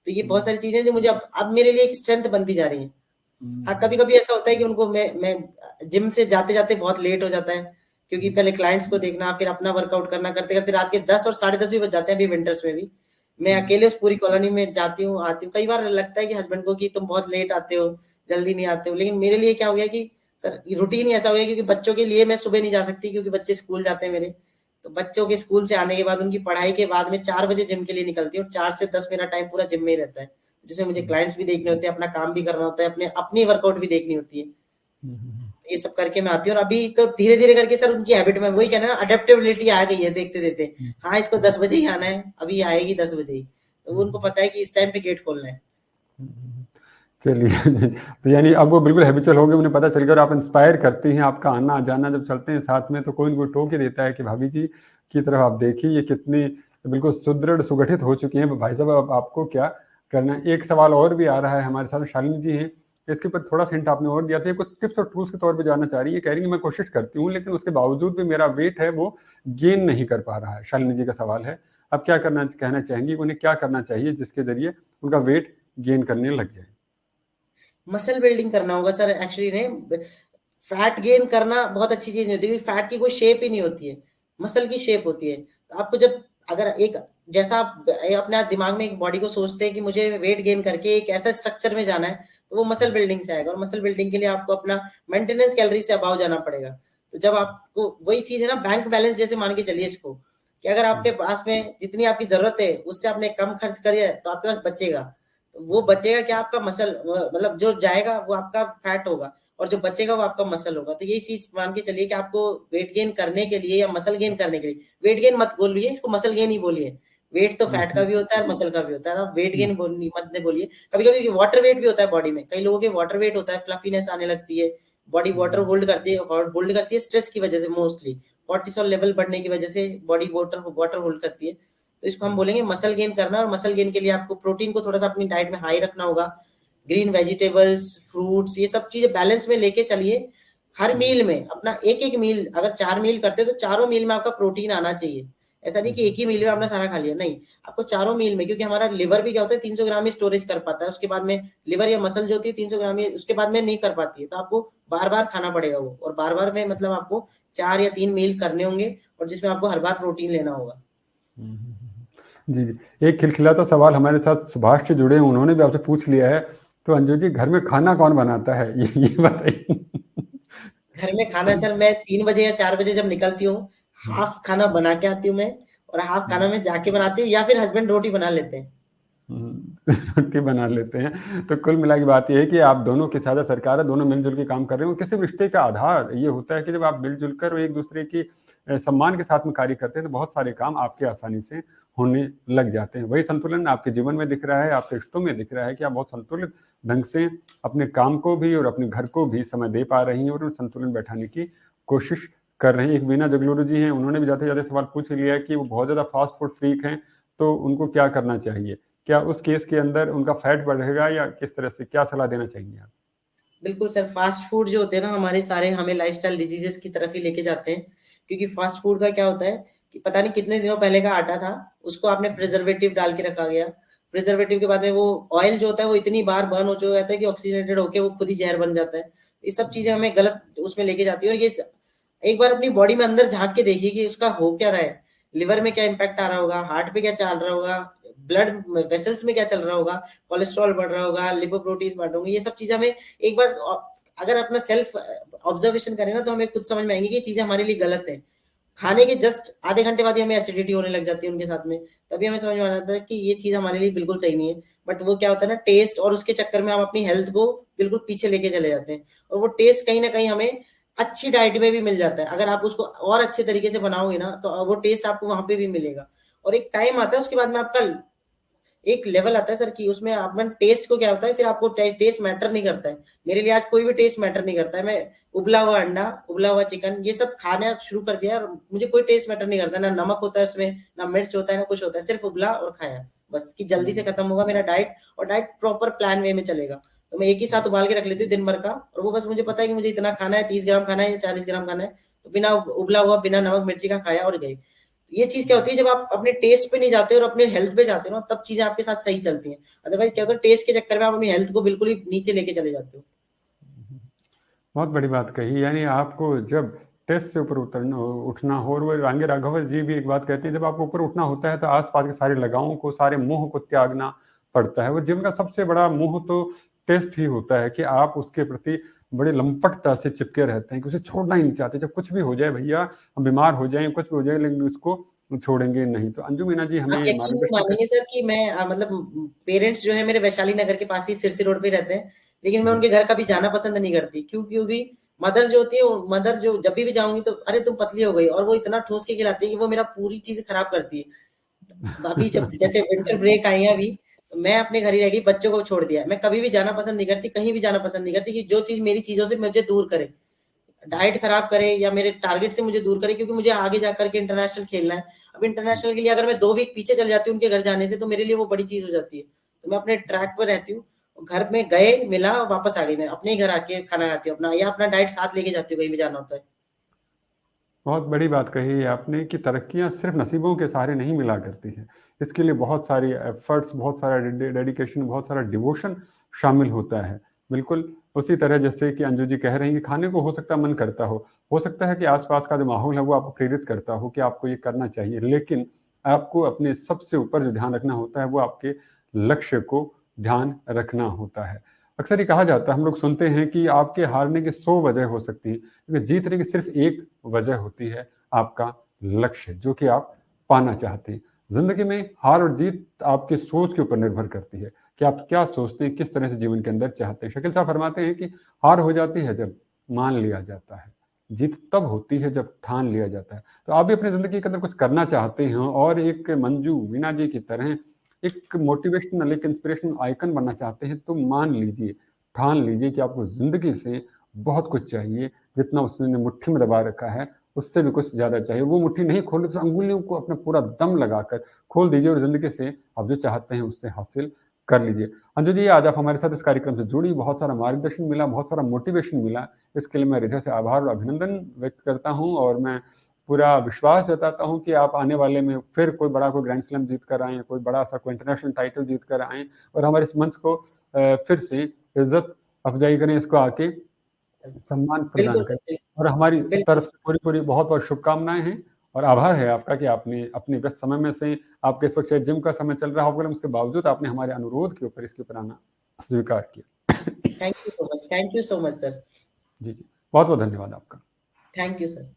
तो ये बहुत
हुँ,
सारी चीज़ें जो मुझे अब मेरे लिए एक स्ट्रेंथ बनती जा रही हैं। हाँ,
हुँ,
कभी-कभी ऐसा होता है कि उनको मैं जिम से जाते-जाते बहुत लेट हो जाता है, क्योंकि पहले क्लाइंट्स को देखना, फिर अपना वर्कआउट करना, करते-करते रात के 10 और साढ़े 10 भी बज जाते हैं अभी विंटर्स में भी। मैं
हुँ,
अकेले उस पूरी कॉलोनी में जाती हूँ, आती हूँ। कई बार लगता है कि हस्बैंड को कि तुम बहुत लेट आते हो, जल्दी नहीं आते हो। लेकिन मेरे लिए क्या हो गया कि सर, रूटीन ही ऐसा हो गया, क्योंकि बच्चों के लिए मैं सुबह नहीं जा सकती, क्योंकि बच्चे स्कूल जाते हैं मेरे। तो बच्चों के स्कूल से आने के बाद, उनकी पढ़ाई के बाद में 4 बजे जिम के लिए निकलती हूँ, और 4 से 10 मेरा टाइम पूरा जिम में ही रहता है। जिसमें मुझे
हुँ,
क्लाइंट्स भी देखने होते हैं, अपना काम भी करना होता है, अपनी वर्कआउट भी देखनी होती है।
हुँ, हुँ,
ये सब करके मैं आती हूँ, और अभी तो धीरे-धीरे करके सर उनकी हैबिट में वही कहना है ना, अडैप्टेबिलिटी आ गई है देखते-देखते।
हुँ,
हाँ, इसको 10 बजे ही आना है, अभी आएगी 10 बजे ही। तो वो उनको
हुँ,
पता है कि इस टाइम पे गेट खोलना है।
हुँ। चलिए, तो यानी अब वो बिल्कुल हैबिचुअल हो गए, उन्हें पता चल गया, और आप इंस्पायर करती हैं, आपका आना-जाना जब चलते हैं साथ में, तो कोई न कोई टोक ही देता है कि भाभी जी की तरफ आप देखिए, ये कितनी बिल्कुल सुदृढ़, सुगठित हो चुकी हैं। भाई साहब, अब आपको क्या करना है? एक सवाल और भी आ रहा है, हमारे साथ शालिनी जी हैं, इसके ऊपर थोड़ा-सा हिंट आपने और दिया था। ये कुछ टिप्स और टूल्स के तौर पे जानना चाह रही हैं, कह रही हैं, मैं कोशिश करती हूँ, लेकिन उसके बावजूद भी मेरा वेट है, वो गेन नहीं कर पा रहा है। शालिनी जी का सवाल है, आप क्या कहना चाहेंगी, उन्हें क्या करना चाहिए जिसके ज़रिए उनका वेट गेन करने लग जाए?
मसल बिल्डिंग करना होगा सर, एक्चुअली ने फैट गेन करना बहुत अच्छी चीज़ नहीं होती, क्योंकि फैट की कोई शेप ही नहीं होती है, मसल की शेप होती है। तो आपको जब, अगर एक, जैसा आप अपने दिमाग में एक बॉडी को सोचते हैं कि मुझे वेट गेन करके एक ऐसा स्ट्रक्चर में जाना है, तो वो मसल बिल्डिंग से आएगा, और मसल बिल्डिंग के लिए आपको अपना मेंटेनेंस कैलोरी से अबाव जाना पड़ेगा। तो जब आपको वही चीज़ है ना, बैंक बैलेंस जैसे मान के चलिए इसको, कि अगर
हुँ,
आपके पास में जितनी आपकी ज़रूरत है, उससे आपने कम खर्च करिए, तो आपके पास बचेगा। वो बचेगा क्या, आपका मसल, मतलब जो जाएगा वो आपका फैट होगा और जो बचेगा वो आपका मसल होगा। तो यही चीज मान के चलिए कि आपको वेट गेन करने के लिए या मसल गेन करने के लिए, वेट गेन मत बोलिए, इसको मसल गेन ही बोलिए। वेट तो फैट का भी होता है और मसल का भी होता है, आप वेट गेन मत बोलिए। कभी कभी वाटर वेट भी होता है बॉडी में, कई लोगों के वाटर वेट होता है, फ्लफीनेस आने लगती है, बॉडी वाटर होल्ड करती है स्ट्रेस की वजह से, मोस्टली कॉर्टिसोल लेवल बढ़ने की वजह से बॉडी वाटर होल्ड करती है। तो इसको हम बोलेंगे मसल गेन करना, और मसल गेन के लिए आपको प्रोटीन को थोड़ा सा अपनी डाइट में हाई रखना होगा। ग्रीन वेजिटेबल्स, फ्रूट्स, ये सब चीजें बैलेंस में लेके चलिए। हर मील में अपना एक एक मील, अगर 4 मील करते तो चारों मील में आपका प्रोटीन आना चाहिए। ऐसा नहीं कि एक ही मील में आपने सारा खा लिया, नहीं, आपको चारों मील में, क्योंकि हमारा लिवर भी क्या होता है 300 ग्राम ही स्टोरेज कर पाता है, उसके बाद में लिवर या मसल जो होती है 300 ग्राम ही उसके बाद में नहीं कर पाती है। तो आपको बार बार खाना पड़ेगा वो, और बार बार में मतलब आपको 4 या 3 मील करने होंगे, और जिसमें आपको हर बार प्रोटीन लेना होगा।
जी जी, एक खिलखिलाता सवाल हमारे साथ सुभाष जी जुड़े हैं, उन्होंने भी आपसे पूछ लिया है। तो अंजू जी, घर में खाना कौन बनाता है, ये बताइए।
घर में खाना सर, मैं 3 बजे या 4 बजे जब निकलती हूँ, हाफ खाना बना के आती हूँ मैं, और हाफ खाना मैं जाके बनाती हूँ, या फिर हस्बैंड रोटी बना लेते हैं।
रोटी बना लेते हैं। तो कुल मिला के बात ये है कि आप दोनों की साझा सरकार है, दोनों मिलजुल के काम कर रहे हो। किसी भी रिश्ते का आधार ये होता है कि जब आप मिलजुल कर एक दूसरे की सम्मान के साथ में कार्य करते हैं, तो बहुत सारे काम आपके आसानी से होने लग जाते हैं। वही संतुलन आपके जीवन में दिख रहा है, आपके रिश्तों में दिख रहा है कि आप बहुत संतुलित ढंग से अपने काम को भी और अपने घर को भी समय दे पा रही हैं और संतुलन बैठाने की कोशिश कर रहे हैं। एक वीना जगलूरू जी हैं, उन्होंने भी जाते जाते सवाल पूछ लिया है कि वो बहुत ज़्यादा फास्ट फूड फ्रीक हैं, तो उनको क्या करना चाहिए? क्या उस केस के अंदर उनका फैट बढ़ेगा या किस तरह से, क्या सलाह देना चाहेंगे आप?
बिल्कुल सर, फास्ट फूड जो होते हैं ना हमारे सारे, हमें लाइफस्टाइल डिजीजेस की तरफ ही लेके जाते हैं। क्योंकि फास्ट फूड का क्या होता है कि पता नहीं कितने दिनों पहले का आटा था, उसको आपने प्रिजर्वेटिव डाल के रखा गया। प्रिजर्वेटिव के बाद में वो ऑयल जो होता है वो इतनी बार बर्न हो चुका रहता है कि ऑक्सीजनेटेड होके वो खुद ही जहर बन जाता है। ये सब चीजें हमें गलत उसमें लेके जाती है, और ये एक बार अपनी बॉडी में अंदर झांक के देखिए कि उसका हो क्या रहा है। लिवर में क्या इम्पैक्ट आ रहा होगा, हार्ट पे क्या चल रहा होगा, ब्लड वेसल्स में क्या चल रहा होगा, कोलेस्ट्रॉल बढ़ रहा होगा, लिपोप्रोटीन्स बढ़ होंगे। ये सब चीजें हमें एक बार अगर अपना सेल्फ ऑब्जर्वेशन करें ना, तो हमें खुद समझ में आएंगे कि ये चीजें हमारे लिए गलत है। खाने के जस्ट आधे घंटे बाद ही हमें एसिडिटी होने लग जाती है उनके साथ में, तभी हमें समझ में आ जाता है कि ये चीज हमारे लिए बिल्कुल सही नहीं है। बट वो क्या होता है ना, टेस्ट, और उसके चक्कर में हम अपनी हेल्थ को बिल्कुल पीछे लेके चले जाते हैं। और वो टेस्ट कहीं ना कहीं हमें अच्छी डाइट में भी मिल जाता है, अगर आप उसको और अच्छे तरीके से बनाओगे ना, तो वो टेस्ट आपको वहां पे भी मिलेगा। और एक टाइम आता है उसके बाद में आपका एक लेवल आता है सर कि उसमें अपन टेस्ट को क्या होता है, फिर आपको टेस्ट मैटर नहीं करता है। मेरे लिए आज कोई भी टेस्ट मैटर नहीं करता है। मैं उबला हुआ अंडा, उबला हुआ चिकन, ये सब खाना शुरू कर दिया, और मुझे कोई टेस्ट मैटर नहीं करता, ना नमक होता है उसमें, ना मिर्च होता है, ना कुछ होता है, सिर्फ उबला और खाया बस, कि जल्दी से खत्म होगा मेरा डाइट, और डाइट प्रॉपर प्लान वे में चलेगा। तो मैं एक ही साथ उबाल के रख लेती हूँ दिन भर का, और वो बस मुझे पता है कि मुझे इतना खाना है, 30 ग्राम खाना है या 40 ग्राम खाना है, तो बिना उबला हुआ, बिना नमक मिर्ची का खाया और गए। ये चीज क्या होती है, जब आप अपने टेस्ट पे नहीं जाते और अपने हेल्थ पे जाते हो ना, तब चीजें आपके साथ सही चलती हैं। अदरवाइज क्या होता है, टेस्ट के चक्कर में आप अपनी हेल्थ को बिल्कुल ही नीचे लेके चले जाते हो।
बहुत बड़ी बात कही। यानी आपको जब टेस्ट से ऊपर उतरना उठना हो, और वो रांगे राघव जी भी एक बात कहते हैं, जब आपको ऊपर उठना होता है तो आसपास के सारे लगावों को, सारे मोह को त्यागना पड़ता है। वो जीवन का सबसे बड़ा मोह तो टेस्ट ही होता है कि आप उसके प्रति बड़े लंपटता से चिपके रहते हैं कि उसे छोड़ना ही नहीं चाहते। जब कुछ भी हो जाए भैया, हम बीमार हो जाए, कुछ भी हो जाए, लेकिन उसको छोड़ेंगे नहीं। तो अंजू मीना जी
आप
हमें
यकीन नहीं
मार्गदर्शन कर।
मानेंगे सर कि मैं मतलब पेरेंट्स जो है मेरे वैशाली नगर के पास ही सिरसी रोड पे रहते हैं, लेकिन मैं उनके घर कभी जाना पसंद नहीं करती। क्यों? क्योंकि मदर जो होती है, मदर जो जब भी जाऊंगी तो अरे तुम पतली हो गई, और वो इतना ठोस के खिलाती है कि वो मेरा पूरी चीज खराब करती है। अभी जब जैसे विंटर ब्रेक आई है अभी, तो मैं अपने घर ही रह गई, बच्चों को छोड़ दिया। मैं कभी भी जाना पसंद नहीं करती, कहीं भी जाना पसंद नहीं करती, कि जो चीज मेरी चीजों से मुझे दूर करे, डाइट खराब करे या मेरे टारगेट से मुझे दूर करे, क्योंकि मुझे आगे जाकर के इंटरनेशनल खेलना है। अब इंटरनेशनल के लिए अगर मैं 2 वीक पीछे चल जाती हूँ उनके घर जाने से, तो मेरे लिए वो बड़ी चीज हो जाती है। तो मैं अपने ट्रैक पर रहती हूँ, घर में गए, मिला, वापस आ गई, मैं अपने ही घर आके खाना खाती हूँ अपना, या अपना डाइट साथ लेके जाती हूँ कहीं भी जाना होता है।
बहुत बड़ी बात कही है आपने कि तरक्कियां सिर्फ नसीबों के सहारे नहीं मिला करती हैं। इसके लिए बहुत सारी एफर्ट्स, बहुत सारा डेडिकेशन, बहुत सारा डिवोशन शामिल होता है। बिल्कुल उसी तरह जैसे कि अंजू जी कह रही हैं कि खाने को हो सकता है मन करता हो सकता है कि आसपास का जो माहौल है वो आपको प्रेरित करता हो कि आपको ये करना चाहिए, लेकिन आपको अपने सबसे ऊपर जो ध्यान रखना होता है वो आपके लक्ष्य को ध्यान रखना होता है। अक्सर ये कहा जाता है, हम लोग सुनते हैं कि आपके हारने की 100 वजह हो सकती हैं, क्योंकि जीतने की सिर्फ एक वजह होती है, आपका लक्ष्य जो कि आप पाना चाहते हैं। जिंदगी में हार और जीत आपकी सोच के ऊपर निर्भर करती है कि आप क्या सोचते हैं, किस तरह से जीवन के अंदर चाहते हैं। शकील साहब फरमाते हैं कि हार हो जाती है जब मान लिया जाता है, जीत तब होती है जब ठान लिया जाता है। तो आप भी अपनी जिंदगी के अंदर कुछ करना चाहते हैं और एक मंजू मीना जी की तरह एक मोटिवेशनल, एक इंस्पिरेशनल आइकन बनना चाहते हैं, तो मान लीजिए, ठान लीजिए कि आपको जिंदगी से बहुत कुछ चाहिए। जितना उसने मुट्ठी में दबा रखा है उससे भी कुछ ज्यादा चाहिए। वो मुट्ठी नहीं खोल तो अंगुलियों को अपना पूरा दम लगाकर खोल दीजिए और जिंदगी से आप जो चाहते हैं उससे हासिल कर लीजिए। अंजू जी, आज आप हमारे साथ इस कार्यक्रम से जुड़ी, बहुत सारा मार्गदर्शन मिला, बहुत सारा मोटिवेशन मिला। इसके लिए मैं हृदय से आभार और अभिनंदन व्यक्त करता हूं और मैं पूरा विश्वास जताता हूं कि आप आने वाले में फिर कोई बड़ा कोई ग्रैंड स्लैम जीत कर आए, कोई बड़ा सा कोई इंटरनेशनल टाइटल जीत कर आए और हमारे इस मंच को फिर से इज्जत अफजाई करें, इसको आके सम्मान प्रदान
बिल्कुल
करें।
सर, बिल्कुल।
और हमारी
बिल्कुल।
तरफ से पूरी पूरी बहुत बहुत शुभकामनाएं हैं और आभार है आपका कि आपने अपने व्यस्त समय में से, आपके इस वक्त शायद जिम का समय चल रहा होगा, उसके बावजूद आपने हमारे अनुरोध के ऊपर इसके ऊपर आना स्वीकार किया।
Thank you so much, thank you so much sir.
जी जी, बहुत बहुत धन्यवाद आपका।
Thank you sir.